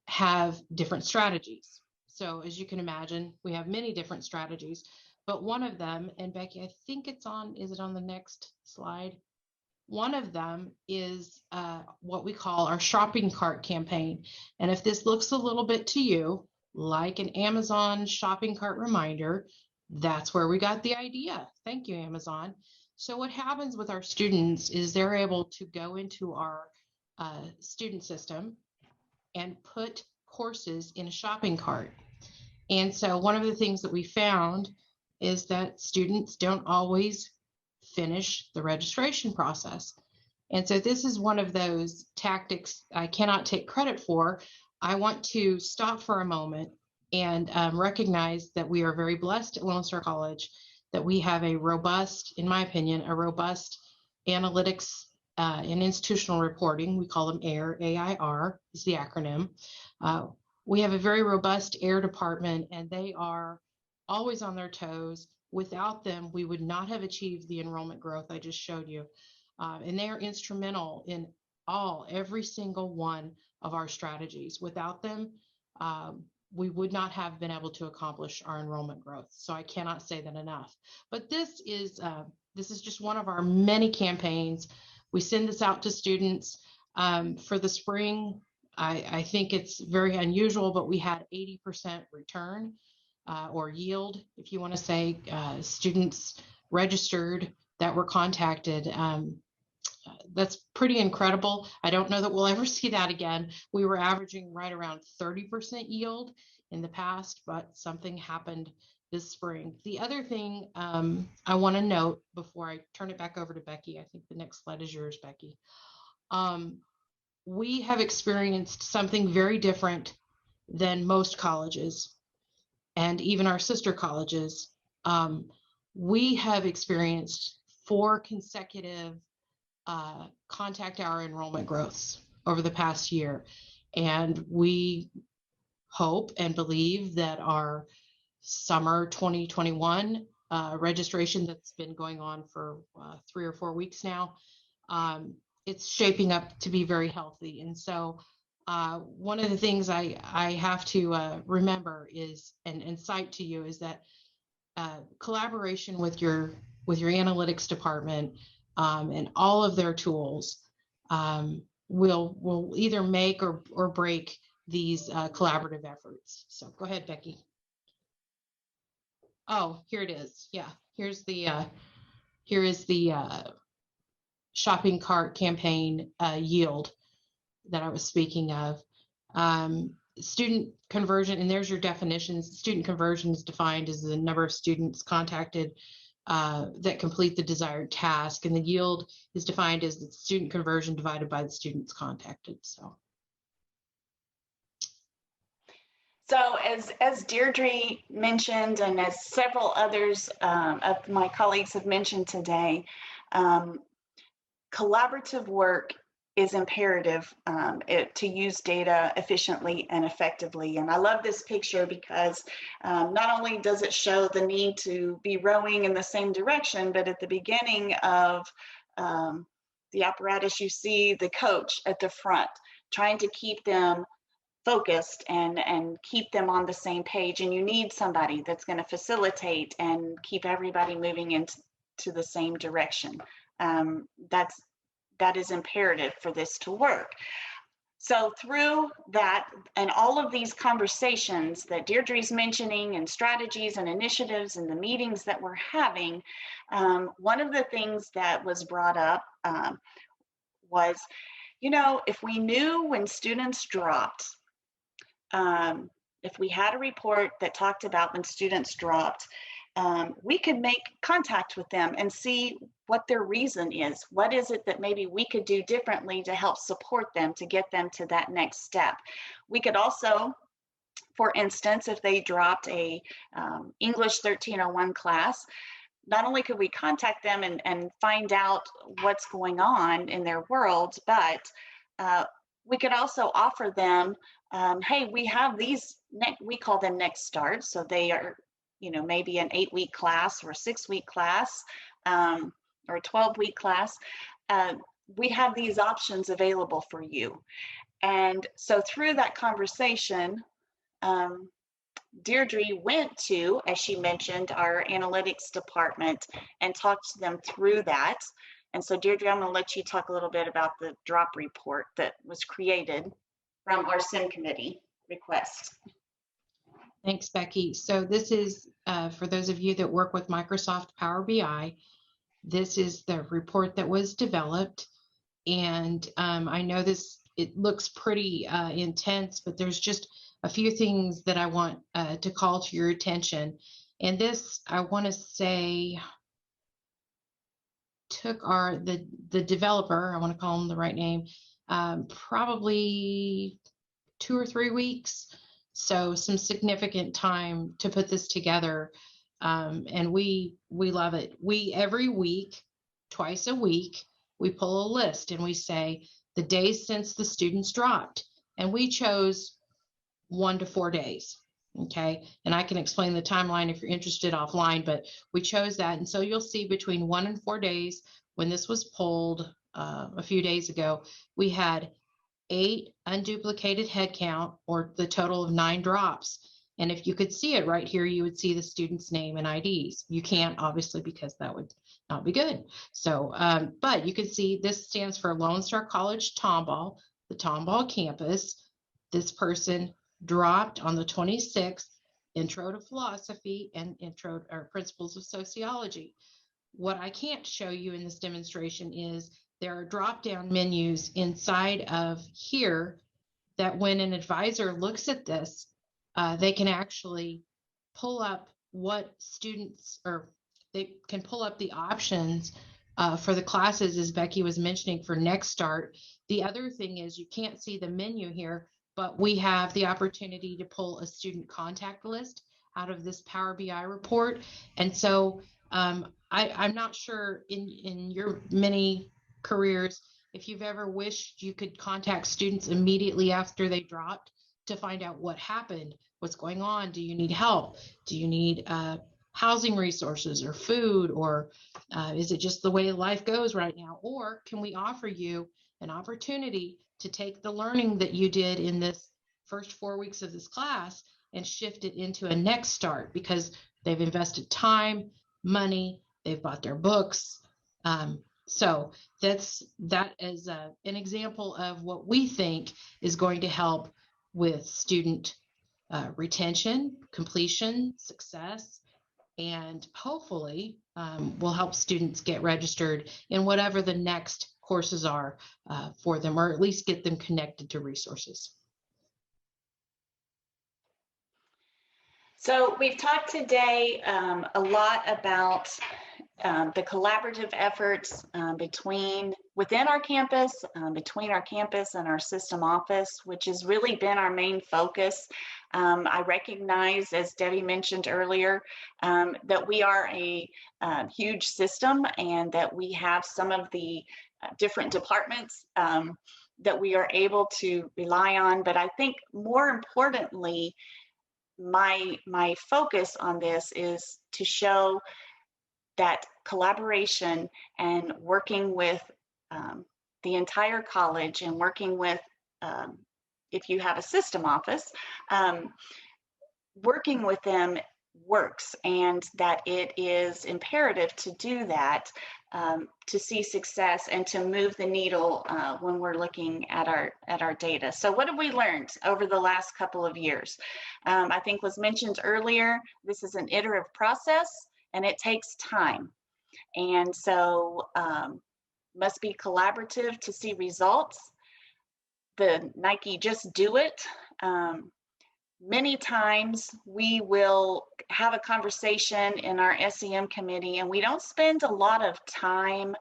have different strategies. So as you can imagine, we have many different strategies, but one of them, and Becky, I think is it on the next slide? One of them is what we call our shopping cart campaign. And if this looks a little bit to you like an Amazon shopping cart reminder, that's where we got the idea. Thank you, Amazon. So what happens with our students is they're able to go into our student system, and put courses in a shopping cart. And so one of the things that we found is that students don't always finish the registration process. And so this is one of those tactics I cannot take credit for. I want to stop for a moment and recognize that we are very blessed at Lone Star College, that we have a robust, in my opinion, a robust analytics and institutional reporting. We call them AIR, AIR is the acronym. We have a very robust AIR department, and they are always on their toes. Without them, we would not have achieved the enrollment growth I just showed you. And they are instrumental in every single one of our strategies. Without them, we would not have been able to accomplish our enrollment growth. So I cannot say that enough. But this is just one of our many campaigns. We send this out to students for the spring. I think it's very unusual, but we had 80% return or yield, if you want to say, students registered that were contacted. That's pretty incredible. I don't know that we'll ever see that again. We were averaging right around 30% yield in the past, but something happened this spring. The other thing I want to note before I turn it back over to Becky, I think the next slide is yours, Becky. We have experienced something very different than most colleges and even our sister colleges. We have experienced 4 consecutive contact hour enrollment growths over the past year. And we hope and believe that our summer 2021 registration that's been going on for 3 or 4 weeks now, it's shaping up to be very healthy. And so one of the things I have to remember is, and cite to you, is that collaboration with your analytics department and all of their tools will either make or break these collaborative efforts. So go ahead, Becky. Oh, here it is. Yeah, here is the shopping cart campaign yield that I was speaking of. Student conversion, and there's your definitions. Student conversion is defined as the number of students contacted that complete the desired task, and the yield is defined as the student conversion divided by the students contacted. So as Deirdre mentioned, and as several others of my colleagues have mentioned today, collaborative work is imperative to use data efficiently and effectively. And I love this picture because not only does it show the need to be rowing in the same direction, but at the beginning of the apparatus, you see the coach at the front trying to keep them focused and keep them on the same page. And you need somebody that's going to facilitate and keep everybody moving into the same direction. That is imperative for this to work. So through that and all of these conversations that Deirdre's mentioning, and strategies and initiatives and the meetings that we're having, one of the things that was brought up was, if we knew when students dropped, if we had a report that talked about when students dropped, we could make contact with them and see what their reason is. What is it that maybe we could do differently to help support them, to get them to that next step? We could also, for instance, if they dropped a English 1301 class, not only could we contact them and find out what's going on in their world, but we could also offer them, hey, we have these, we call them next starts. So they are, maybe an 8-week class or a 6-week class or a 12-week class. We have these options available for you. And so through that conversation, Deirdre went to, as she mentioned, our analytics department and talked to them through that. And so Deirdre, I'm going to let you talk a little bit about the drop report that was created from our SIM committee request. Thanks, Becky. So this is, for those of you that work with Microsoft Power BI, this is the report that was developed. And I know this it looks pretty intense, but there's just a few things that I want to call to your attention. And this, I want to say, took the developer, I want to call him the right name, probably 2 or 3 weeks. So some significant time to put this together. And we love it. We every week, twice a week, we pull a list and we say the days since the students dropped, and we chose 1 to 4 days. Okay. And I can explain the timeline if you're interested offline, but we chose that. And so you'll see between 1 and 4 days, when this was pulled a few days ago, we had 8 unduplicated head count, or the total of 9 drops. And if you could see it right here, you would see the student's name and IDs. You can't, obviously, because that would not be good. So, but you can see this stands for Lone Star College Tomball, the Tomball campus. This person dropped on the 26th, Intro to Philosophy and Intro or Principles of Sociology. What I can't show you in this demonstration is there are drop-down menus inside of here that when an advisor looks at this, they can actually pull up what students, or they can pull up the options for the classes, as Becky was mentioning, for Next Start. The other thing is you can't see the menu here, but we have the opportunity to pull a student contact list out of this Power BI report. And so I'm not sure in your many careers if you've ever wished you could contact students immediately after they dropped to find out what happened, what's going on. Do you need help? Do you need housing resources or food, or is it just the way life goes right now? Or can we offer you an opportunity to take the learning that you did in this first 4 weeks of this class and shift it into a Next Start, because they've invested time, money, they've bought their books. So that is an example of what we think is going to help with student retention, completion, success, and hopefully will help students get registered in whatever the next courses are for them, or at least get them connected to resources. So we've talked today a lot about the collaborative efforts within our campus, between our campus and our system office, which has really been our main focus. I recognize, as Debbie mentioned earlier, that we are a huge system and that we have some of the different departments that we are able to rely on. But I think more importantly, my focus on this is to show that collaboration and working with the entire college and working with, if you have a system office, working with them works, and that it is imperative to do that to see success and to move the needle when we're looking at our data. So what have we learned over the last couple of years? I think was mentioned earlier, this is an iterative process and it takes time. And so must be collaborative to see results. The Nike Just Do It. Many times we will have a conversation in our SEM committee and we don't spend a lot of time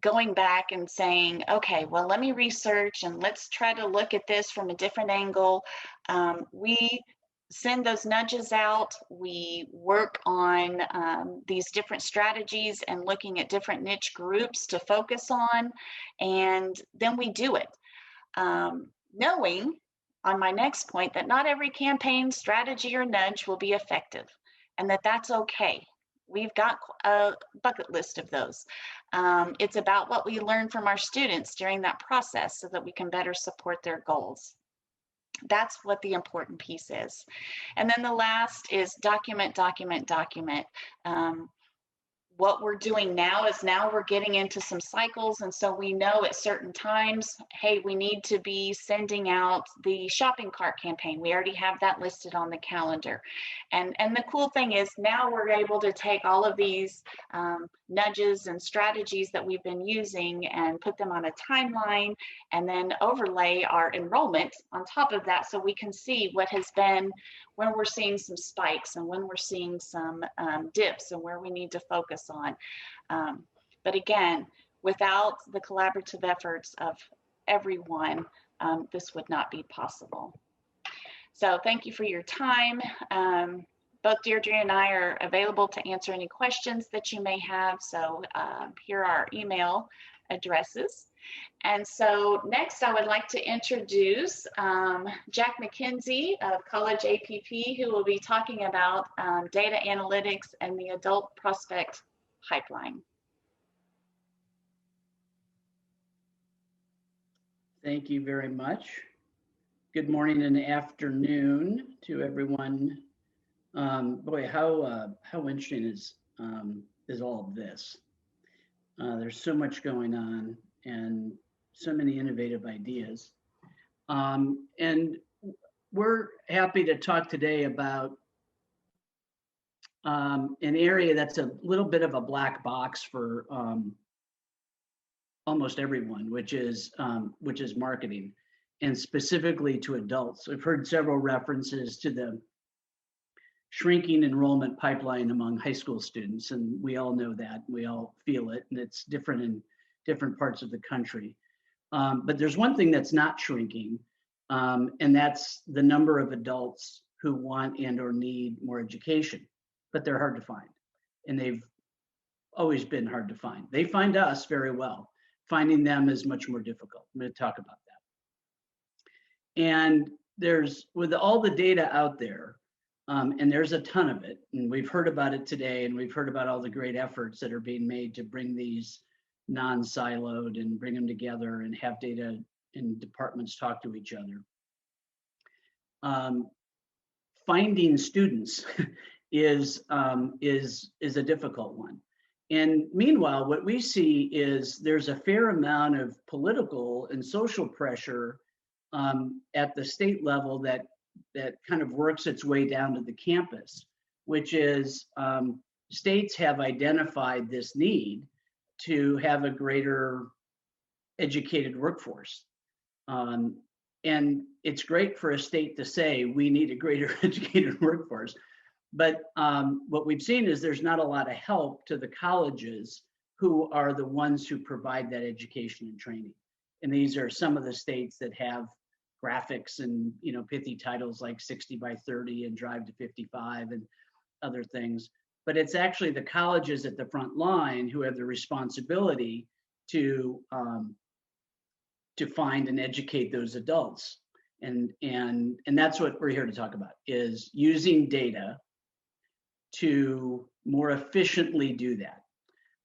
going back and saying, okay, well, let me research and let's try to look at this from a different angle. We send those nudges out. We work on these different strategies and looking at different niche groups to focus on, and then we do it. Knowing, on my next point, that not every campaign, strategy, or nudge will be effective, and that's okay. We've got a bucket list of those. It's about what we learn from our students during that process so that we can better support their goals. That's what the important piece is. And then the last is document, document, document. what we're doing now is now we're getting into some cycles. And so we know at certain times, hey, we need to be sending out the shopping cart campaign. We already have that listed on the calendar. And the cool thing is now we're able to take all of these nudges and strategies that we've been using and put them on a timeline and then overlay our enrollment on top of that so we can see what has been, when we're seeing some spikes and when we're seeing some dips and where we need to focus on. But again, without the collaborative efforts of everyone, this would not be possible. So thank you for your time. Both Deirdre and I are available to answer any questions that you may have. So here are our email addresses. And so next I would like to introduce Jack McKenzie of College APP, who will be talking about data analytics and the adult prospect pipeline. Thank you very much. Good morning and afternoon to everyone. Boy, how interesting is all of this? There's so much going on and so many innovative ideas. And we're happy to talk today about an area that's a little bit of a black box for almost everyone, which is marketing, and specifically to adults. We've heard several references to the shrinking enrollment pipeline among high school students, and we all know that, we all feel it, and it's different in different parts of the country. But there's one thing that's not shrinking, and that's the number of adults who want and or need more education, but they're hard to find, and they've always been hard to find. They find us very well. Finding them is much more difficult. I'm going to talk about that. And there's, with all the data out there, and there's a ton of it, and we've heard about it today, and we've heard about all the great efforts that are being made to bring these non-siloed and bring them together and have data and departments talk to each other. Finding students is a difficult one. And meanwhile, what we see is there's a fair amount of political and social pressure at the state level that kind of works its way down to the campus, which is states have identified this need to have a greater educated workforce. And it's great for a state to say, we need a greater educated workforce. But what we've seen is there's not a lot of help to the colleges who are the ones who provide that education and training. And these are some of the states that have graphics and pithy titles like 60 by 30 and Drive to 55 and other things. But it's actually the colleges at the front line who have the responsibility to find and educate those adults. And that's what we're here to talk about, is using data to more efficiently do that.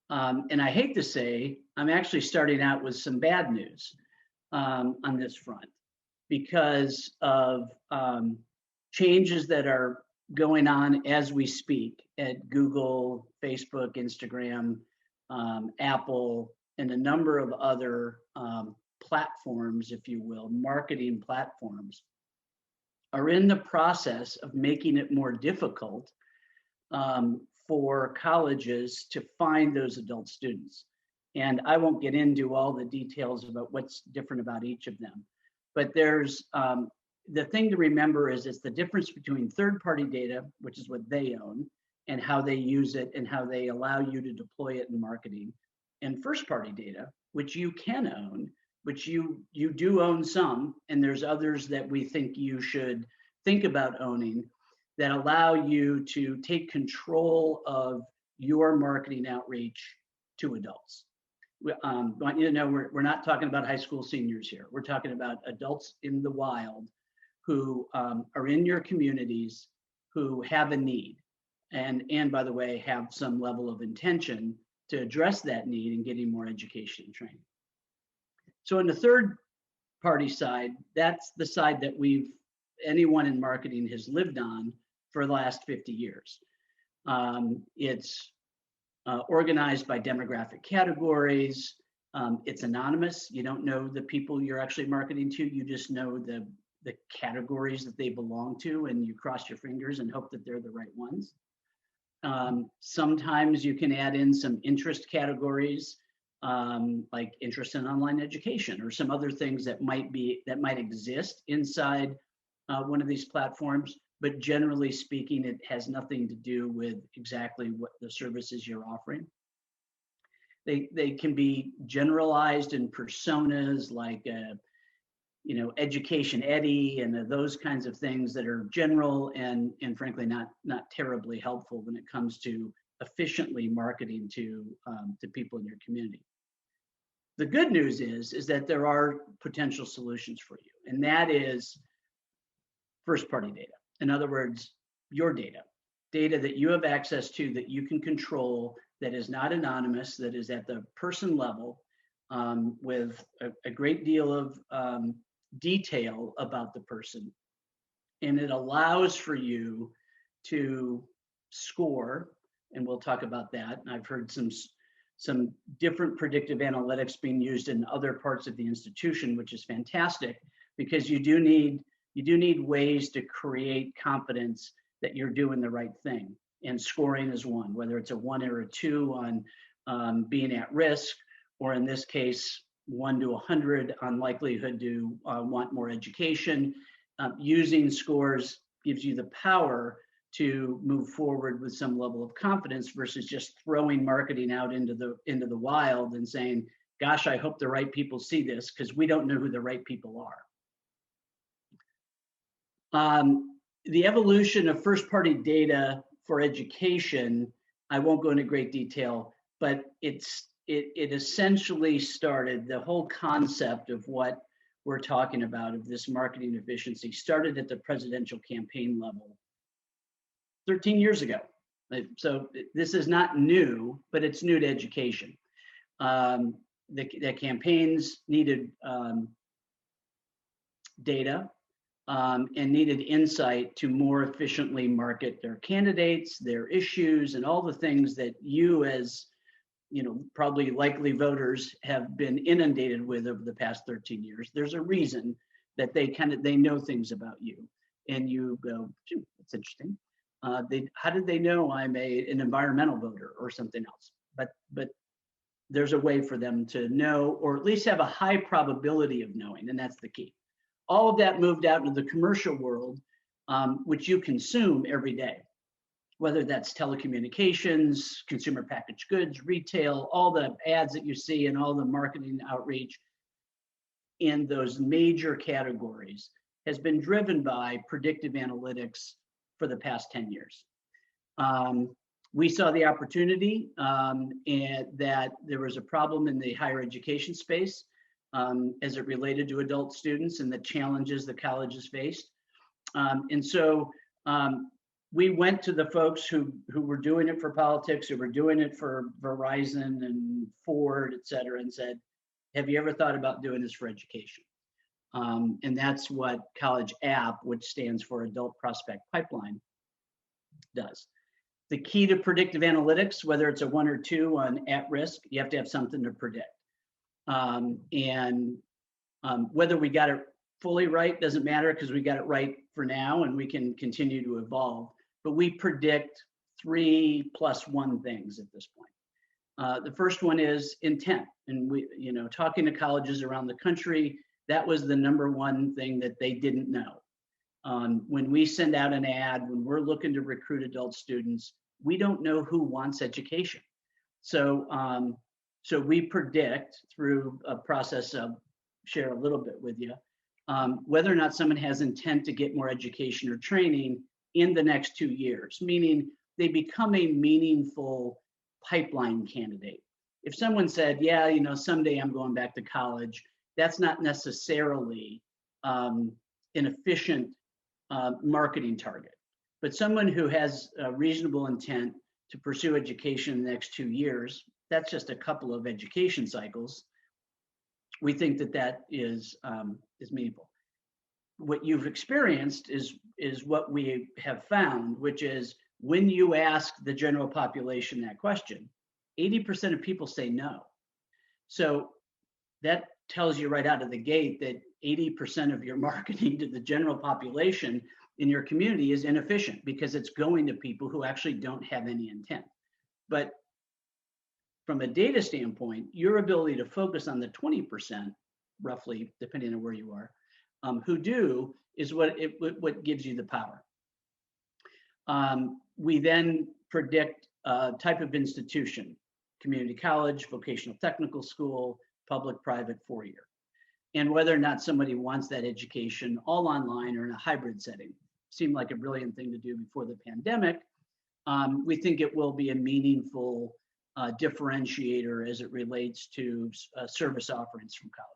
And I hate to say, I'm actually starting out with some bad news on this front because of changes that are going on as we speak at Google, Facebook, Instagram, Apple, and a number of other platforms, if you will, marketing platforms, are in the process of making it more difficult for colleges to find those adult students. And I won't get into all the details about what's different about each of them. But there's the thing to remember is it's the difference between third-party data, which is what they own, and how they use it and how they allow you to deploy it in marketing, and first-party data, which you can own, which you do own some, and there's others that we think you should think about owning that allow you to take control of your marketing outreach to adults. I want you to know we're not talking about high school seniors here. We're talking about adults in the wild who are in your communities, who have a need, and by the way, have some level of intention to address that need and getting more education and training. So on the third party side, that's the side that anyone in marketing has lived on for the last 50 years. It's organized by demographic categories. It's anonymous. You don't know the people you're actually marketing to. You just know the categories that they belong to, and you cross your fingers and hope that they're the right ones. Sometimes you can add in some interest categories, like interest in online education or some other things that might exist inside one of these platforms. But generally speaking, it has nothing to do with exactly what the services you're offering. They can be generalized in personas like Education Eddie and those kinds of things that are general and frankly not terribly helpful when it comes to efficiently marketing to people in your community. The good news is that there are potential solutions for you, and that is first-party data. In other words, your data that you have access to, that you can control, that is not anonymous, that is at the person level, with a great deal of detail about the person. And it allows for you to score, and we'll talk about that. I've heard some different predictive analytics being used in other parts of the institution, which is fantastic, because you do need ways to create confidence that you're doing the right thing. And scoring is one, whether it's a 1 or a 2 on being at risk, or in this case, 1 to 100 on likelihood to want more education. Using scores gives you the power to move forward with some level of confidence versus just throwing marketing out into the wild and saying, gosh, I hope the right people see this, because we don't know who the right people are. The evolution of first-party data for education, I won't go into great detail, but it essentially started, the whole concept of what we're talking about, of this marketing efficiency, started at the presidential campaign level 13 years ago. So this is not new, but it's new to education. The campaigns needed data and needed insight to more efficiently market their candidates, their issues, and all the things that you, as probably likely voters, have been inundated with over the past 13 years. There's a reason that they know things about you, and you go, that's interesting. How did they know I'm an environmental voter or something else? But there's a way for them to know, or at least have a high probability of knowing, and that's the key. All of that moved out into the commercial world, which you consume every day, whether that's telecommunications, consumer packaged goods, retail, all the ads that you see and all the marketing outreach in those major categories has been driven by predictive analytics for the past 10 years. We saw the opportunity and that there was a problem in the higher education space as it related to adult students and the challenges the colleges faced. And so we went to the folks who were doing it for politics, who were doing it for Verizon and Ford, et cetera, and said, have you ever thought about doing this for education? And that's what College App, which stands for Adult Prospect Pipeline, does. The key to predictive analytics, whether it's a 1 or 2 on at risk, you have to have something to predict. Whether we got it fully right doesn't matter, because we got it right for now and we can continue to evolve. But we predict 3+1 things at this point. The first one is intent. And we, talking to colleges around the country, that was the #1 thing that they didn't know. When we send out an ad, when we're looking to recruit adult students, we don't know who wants education. So we predict through a process of, share a little bit with you, whether or not someone has intent to get more education or training in the next 2 years, meaning they become a meaningful pipeline candidate. If someone said, yeah, someday I'm going back to college, that's not necessarily an efficient marketing target. But someone who has a reasonable intent to pursue education in the next 2 years, that's just a couple of education cycles. We think that is meaningful. What you've experienced is what we have found, which is when you ask the general population that question, 80% of people say no. So that tells you right out of the gate that 80% of your marketing to the general population in your community is inefficient because it's going to people who actually don't have any intent. But from a data standpoint, your ability to focus on the 20%, roughly, depending on where you are, who do, is what gives you the power. We then predict type of institution: community college, vocational technical school, public, private, four-year, and whether or not somebody wants that education all online or in a hybrid setting. Seemed like a brilliant thing to do before the pandemic. We think it will be a meaningful differentiator as it relates to service offerings from colleges.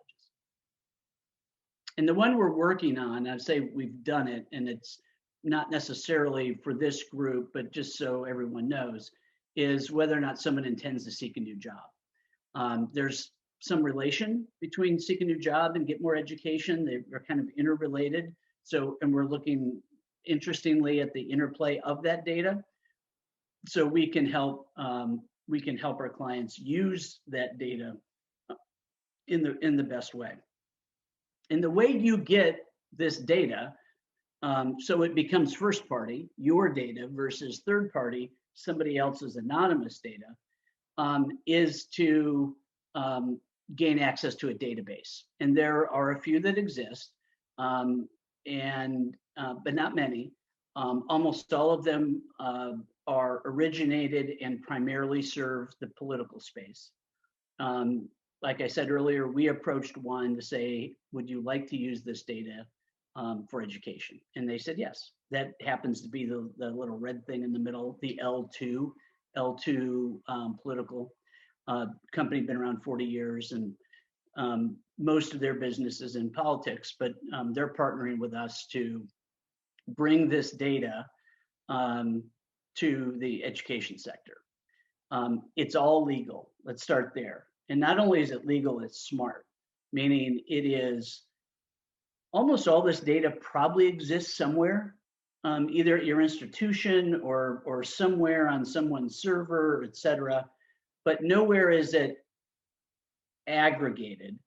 And the one we're working on, I'd say we've done it, and it's not necessarily for this group, but just so everyone knows, is whether or not someone intends to seek a new job. There's some relation between seek a new job and get more education. They're kind of interrelated. So, and we're looking interestingly at the interplay of that data, so we can help our clients use that data in the best way. And the way you get this data, so it becomes first party, your data, versus third party, somebody else's anonymous data, is to gain access to a database. And there are a few that exist, but not many. Almost all of them are originated and primarily serve the political space. Like I said earlier, we approached one to say, would you like to use this data for education? And they said yes. That happens to be the little red thing in the middle, the L2 political company, been around 40 years, and most of their business is in politics, but they're partnering with us to bring this data to the education sector. It's all legal. Let's start there. And not only is it legal, it's smart, meaning it is almost all this data probably exists somewhere, either at your institution or somewhere on someone's server, et cetera, but nowhere is it aggregated,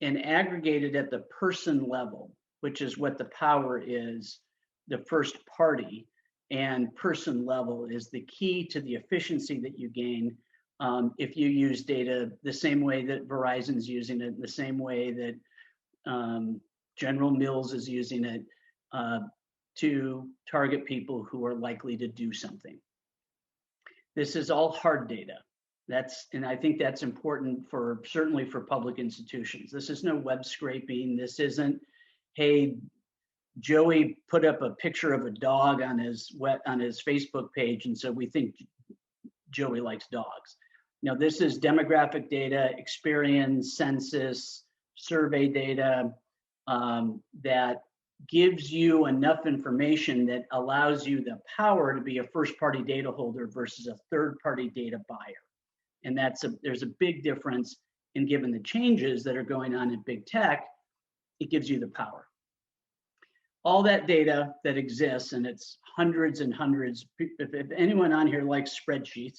and aggregated at the person level, which is what the power is, the first party, and person level is the key to the efficiency that you gain if you use data the same way that Verizon's using it, the same way that General Mills is using it to target people who are likely to do something. This is all hard data. And I think that's important certainly for public institutions. This is no web scraping. This isn't, hey, Joey put up a picture of a dog on his Facebook page, and so we think Joey likes dogs. Now, this is demographic data, experience, census, survey data that gives you enough information that allows you the power to be a first-party data holder versus a third-party data buyer. And there's a big difference, and given the changes that are going on in big tech, it gives you the power. All that data that exists, and it's hundreds and hundreds. If anyone on here likes spreadsheets,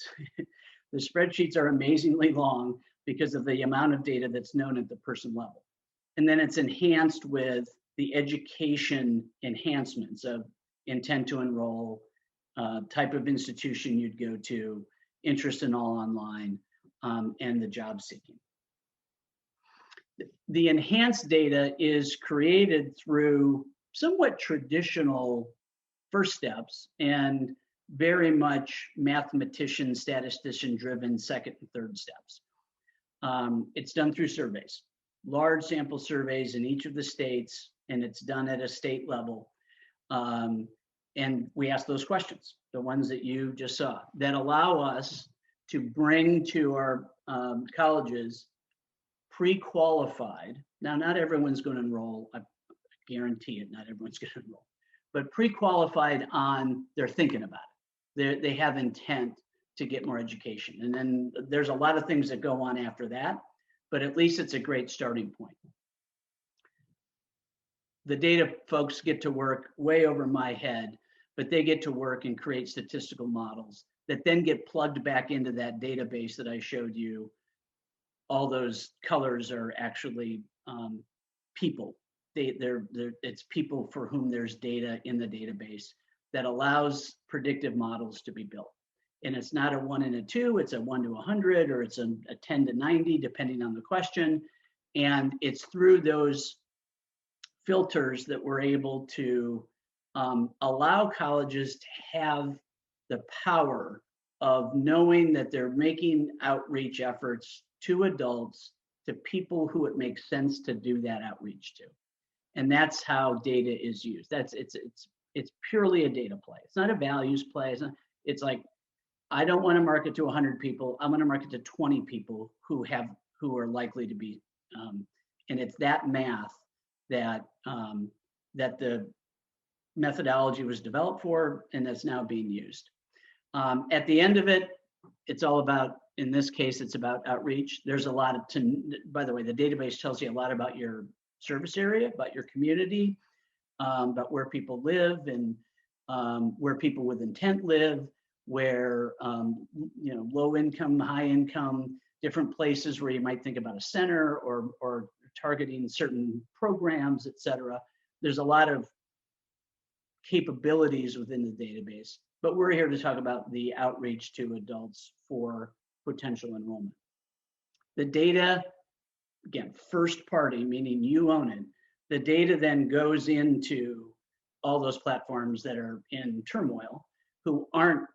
the spreadsheets are amazingly long because of the amount of data that's known at the person level. And then it's enhanced with the education enhancements of intent to enroll, type of institution you'd go to, interest in all online, and the job seeking. The enhanced data is created through somewhat traditional first steps and very much mathematician, statistician driven second and third steps. It's done through surveys, large sample surveys in each of the states, and it's done at a state level. And we ask those questions, the ones that you just saw, that allow us to bring to our colleges pre-qualified. Now, not everyone's going to enroll, I guarantee it, not everyone's going to enroll, but pre-qualified on they're thinking about it. They have intent to get more education. And then there's a lot of things that go on after that, but at least it's a great starting point. The data folks get to work way over my head, but they get to work and create statistical models that then get plugged back into that database that I showed you. All those colors are actually people. It's people for whom there's data in the database that allows predictive models to be built. And it's not a 1 and a 2, it's a 1 to 100, or it's a 10 to 90, depending on the question. And it's through those filters that we're able to allow colleges to have the power of knowing that they're making outreach efforts to adults, to people who it makes sense to do that outreach to. And that's how data is used. It's purely a data play. It's not a values play. It's like, I don't want to market to 100 people. I want to market to 20 people who are likely to be, and it's that math that that the methodology was developed for, and that's now being used. At the end of it, it's all about, in this case, it's about outreach. There's a lot by the way, the database tells you a lot about your service area, about your community, about where people live, and where people with intent live, where low income, high income, different places where you might think about a center or targeting certain programs, et cetera. There's a lot of capabilities within the database, but we're here to talk about the outreach to adults for potential enrollment. The data, again, first party, meaning you own it. The data then goes into all those platforms that are in turmoil, who are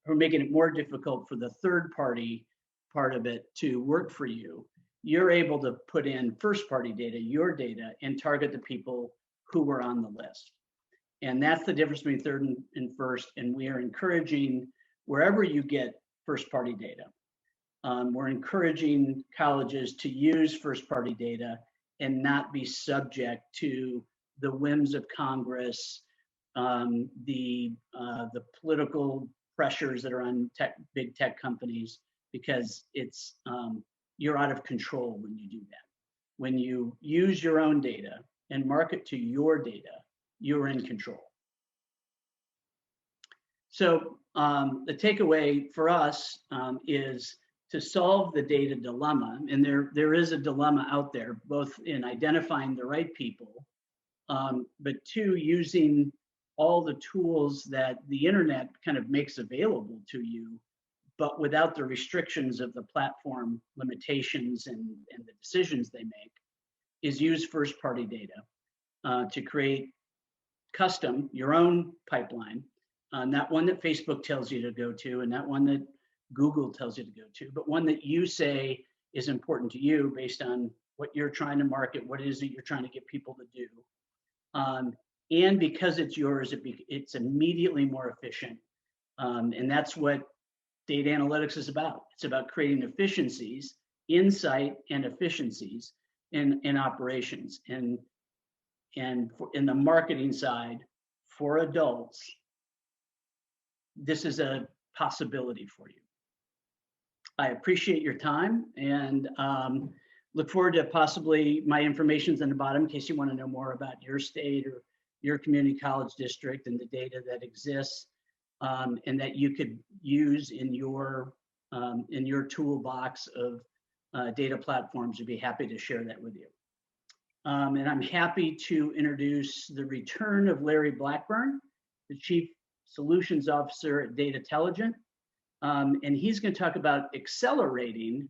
making it more difficult for the third party part of it to work for you. You're able to put in first party data, your data, and target the people who were on the list. And that's the difference between third and first. And we are encouraging, wherever you get first party data, we're encouraging colleges to use first party data and not be subject to the whims of Congress, the political pressures that are on big tech companies, because it's you're out of control when you do that. When you use your own data and market to your data, you're in control. So the takeaway for us is to solve the data dilemma, and there is a dilemma out there, both in identifying the right people, but two, using all the tools that the internet kind of makes available to you, but without the restrictions of the platform limitations and the decisions they make, is use first party data to create custom, your own pipeline, not one that Facebook tells you to go to and not one that Google tells you to go to, but one that you say is important to you based on what you're trying to market, what it is that you're trying to get people to do. And because it's yours, it's immediately more efficient. And that's what data analytics is about. It's about creating efficiencies, insight and efficiencies in operations. And in the marketing side for adults, this is a possibility for you. I appreciate your time and look forward to possibly my information's in the bottom in case you want to know more about your state or your community college district and the data that exists and that you could use in your toolbox of data platforms. I'd be happy to share that with you. And I'm happy to introduce the return of Larry Blackburn, the Chief Solutions Officer at Untitled. And he's going to talk about accelerating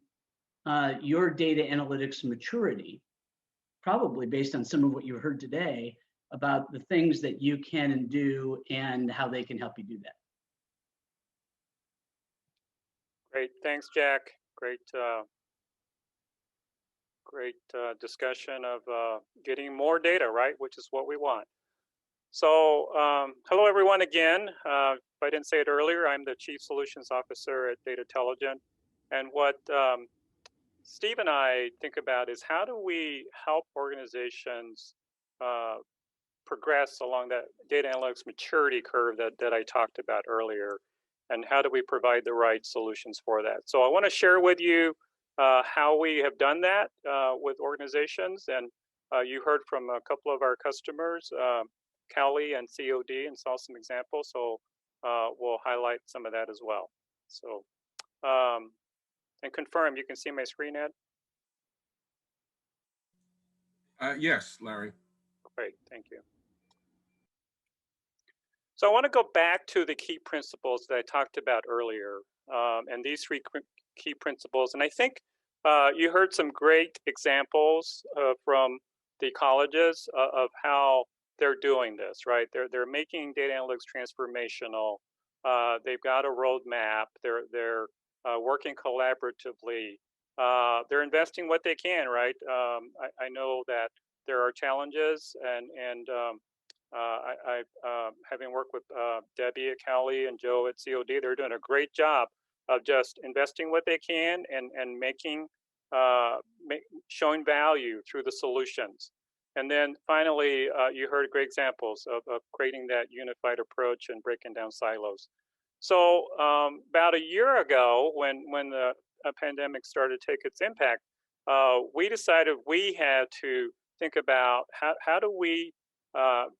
your data analytics maturity, probably based on some of what you heard today about the things that you can and do and how they can help you do that. Great, thanks, Jack. Great discussion of getting more data, right, which is what we want. So hello, everyone, again. If I didn't say it earlier, I'm the Chief Solutions Officer at Untitled. And what Steve and I think about is how do we help organizations progress along that data analytics maturity curve that I talked about earlier, and how do we provide the right solutions for that? So I want to share with you how we have done that with organizations, and you heard from a couple of our customers, Cali and COD, and saw some examples. So will highlight some of that as well. So, and confirm, you can see my screen, Ed? Yes, Larry. Great, thank you. So I want to go back to the key principles that I talked about earlier, and these three key principles. And I think you heard some great examples from the colleges of how they're doing this, right? They're making data analytics transformational. They've got a roadmap. They're working collaboratively. They're investing what they can, right? I know that there are challenges, and having worked with Debbie at Cali and Joe at COD, they're doing a great job of just investing what they can and making showing value through the solutions. And then finally, you heard great examples of creating that unified approach and breaking down silos. So about a year ago, when the pandemic started to take its impact, we decided we had to think about how do we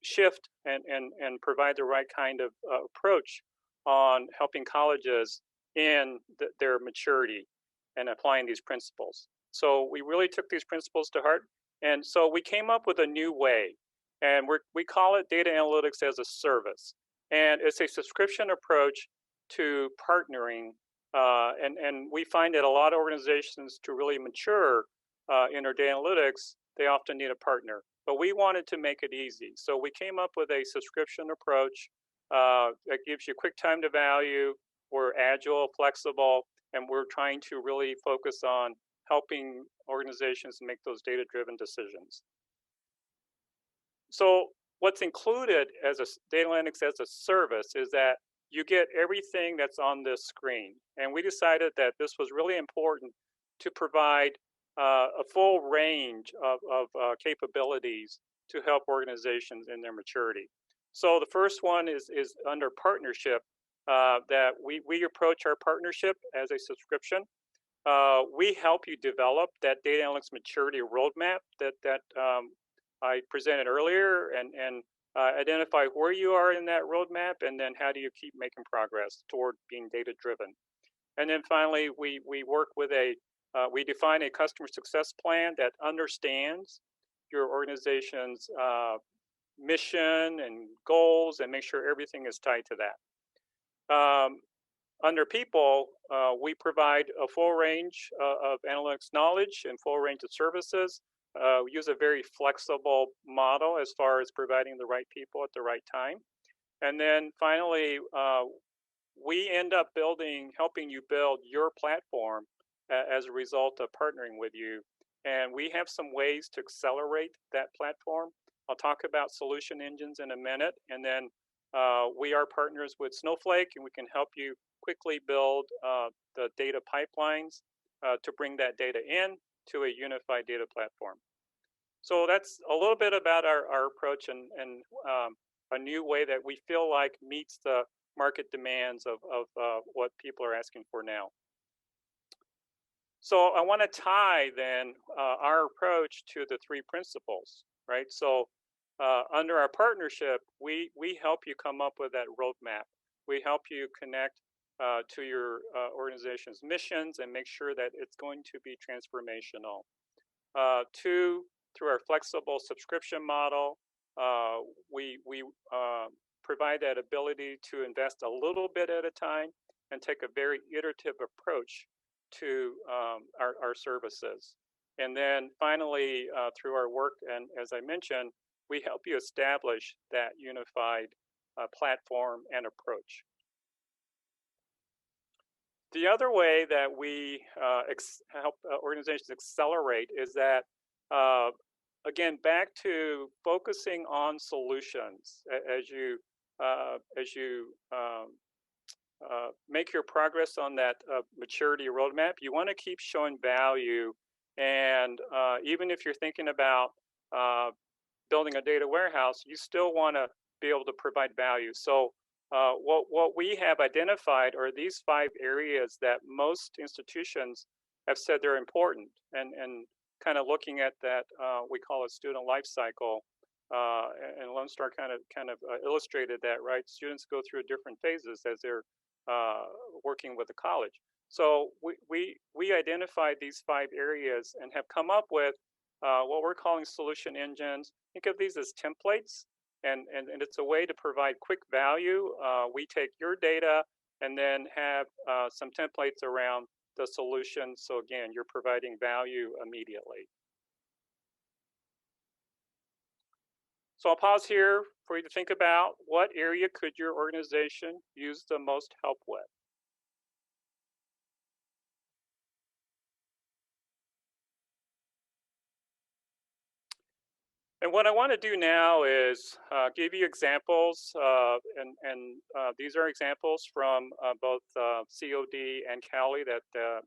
shift and provide the right kind of approach on helping colleges in their maturity and applying these principles. So we really took these principles to heart. And so we came up with a new way, and we call it data analytics as a service. And it's a subscription approach to partnering. And we find that a lot of organizations, to really mature in their data analytics, they often need a partner. But we wanted to make it easy. So we came up with a subscription approach that gives you quick time to value. We're agile, flexible, and we're trying to really focus on helping organizations make those data-driven decisions. So what's included as a data analytics as a service is that you get everything that's on this screen. And we decided that this was really important to provide a full range of capabilities to help organizations in their maturity. So the first one is under partnership, that we approach our partnership as a subscription. We help you develop that data analytics maturity roadmap that I presented earlier, and identify where you are in that roadmap, and then how do you keep making progress toward being data driven. And then finally, we work with we define a customer success plan that understands your organization's mission and goals, and make sure everything is tied to that. Under people, we provide a full range of analytics knowledge and full range of services. We use a very flexible model as far as providing the right people at the right time. And then finally, we end up helping you build your platform as a result of partnering with you. And we have some ways to accelerate that platform. I'll talk about solution engines in a minute. And then we are partners with Snowflake, and we can help you quickly build the data pipelines to bring that data in to a unified data platform. So that's a little bit about our approach and a new way that we feel like meets the market demands of what people are asking for now. So I want to tie then our approach to the three principles, right? So under our partnership, we help you come up with that roadmap. We help you connect to your organization's missions and make sure that it's going to be transformational. Two, through our flexible subscription model, we provide that ability to invest a little bit at a time and take a very iterative approach to our services. And then finally, through our work, and as I mentioned, we help you establish that unified platform and approach. The other way that we help organizations accelerate is that, again, back to focusing on solutions. As you make your progress on that maturity roadmap, you want to keep showing value. And even if you're thinking about building a data warehouse, you still want to be able to provide value. So what we have identified are these 5 areas that most institutions have said they're important, and kind of looking at that, we call it student life cycle. and Lone Star kind of illustrated that, right? Students go through different phases as they're working with the college. So we identified these 5 areas and have come up with what we're calling solution engines. Think of these as templates, and it's a way to provide quick value. We take your data and then have some templates around the solution. So again, you're providing value immediately. So I'll pause here for you to think about what area could your organization use the most help with. And what I want to do now is give you examples, and these are examples from both COD and Cali that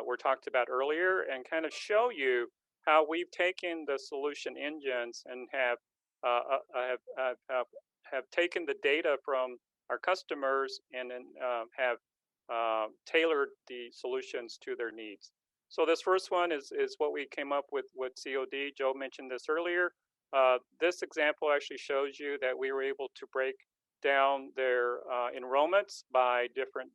were talked about earlier, and kind of show you how we've taken the solution engines and have taken the data from our customers and then have tailored the solutions to their needs. So this first one is what we came up with COD. Joe mentioned this earlier. This example actually shows you that we were able to break down their enrollments by different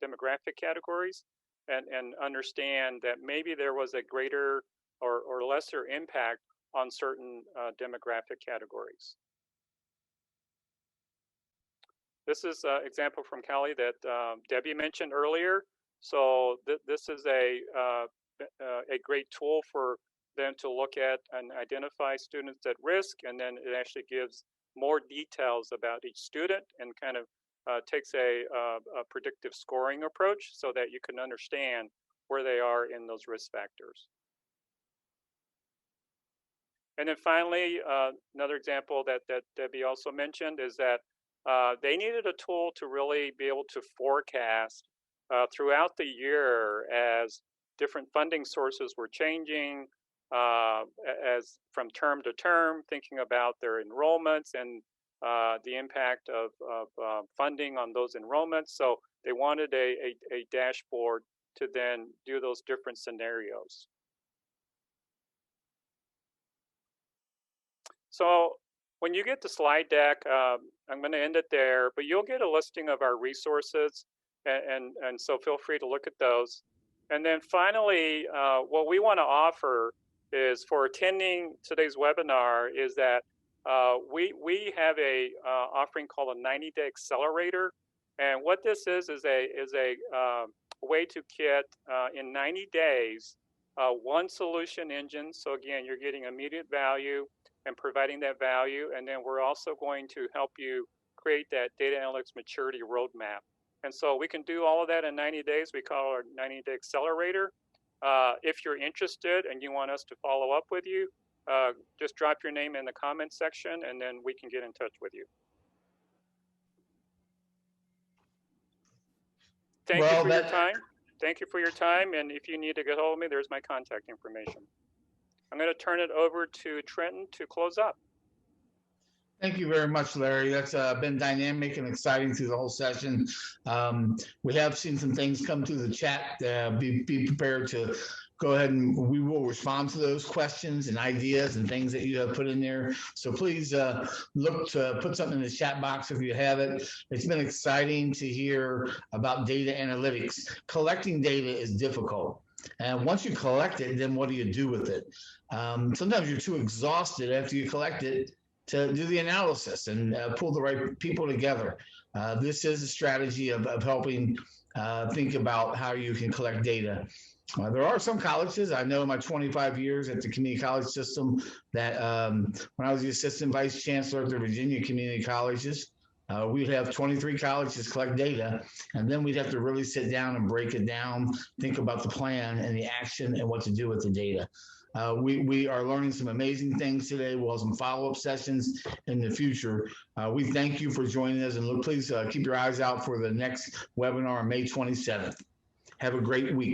demographic categories, and understand that maybe there was a greater or lesser impact on certain demographic categories. This is an example from Cali that Debbie mentioned earlier. So this is a great tool for them to look at and identify students at risk, and then it actually gives more details about each student and kind of takes a predictive scoring approach so that you can understand where they are in those risk factors. And then finally, another example that Debbie also mentioned is that they needed a tool to really be able to forecast throughout the year as different funding sources were changing, as from term to term, thinking about their enrollments and the impact of funding on those enrollments. So they wanted a dashboard to then do those different scenarios. So when you get the slide deck, I'm going to end it there, but you'll get a listing of our resources, and so feel free to look at those. And then finally, what we want to offer is, for attending today's webinar, is that we have a offering called a 90-day accelerator, and what this is a way to get in 90 days one solution engine. So again, you're getting immediate value and providing that value, and then we're also going to help you create that data analytics maturity roadmap. And so we can do all of that in 90 days. We call our 90-day accelerator. If you're interested and you want us to follow up with you, just drop your name in the comments section, and then we can get in touch with you. Thank you for your time. Thank you for your time. And if you need to get hold of me, there's my contact information. I'm going to turn it over to Trenton to close up. Thank you very much, Larry. That's been dynamic and exciting through the whole session. We have seen some things come through the chat. Be prepared to go ahead, and we will respond to those questions and ideas and things that you have put in there. So please look to put something in the chat box if you have it. It's been exciting to hear about data analytics. Collecting data is difficult. And once you collect it, then what do you do with it? Sometimes you're too exhausted after you collect it to do the analysis and pull the right people together. This is a strategy of helping think about how you can collect data. There are some colleges, I know in my 25 years at the community college system, that when I was the assistant vice chancellor at the Virginia community colleges, we'd have 23 colleges collect data, and then we'd have to really sit down and break it down, think about the plan and the action and what to do with the data. We are learning some amazing things today. We'll have some follow-up sessions in the future. We thank you for joining us, and please keep your eyes out for the next webinar on May 27th. Have a great week.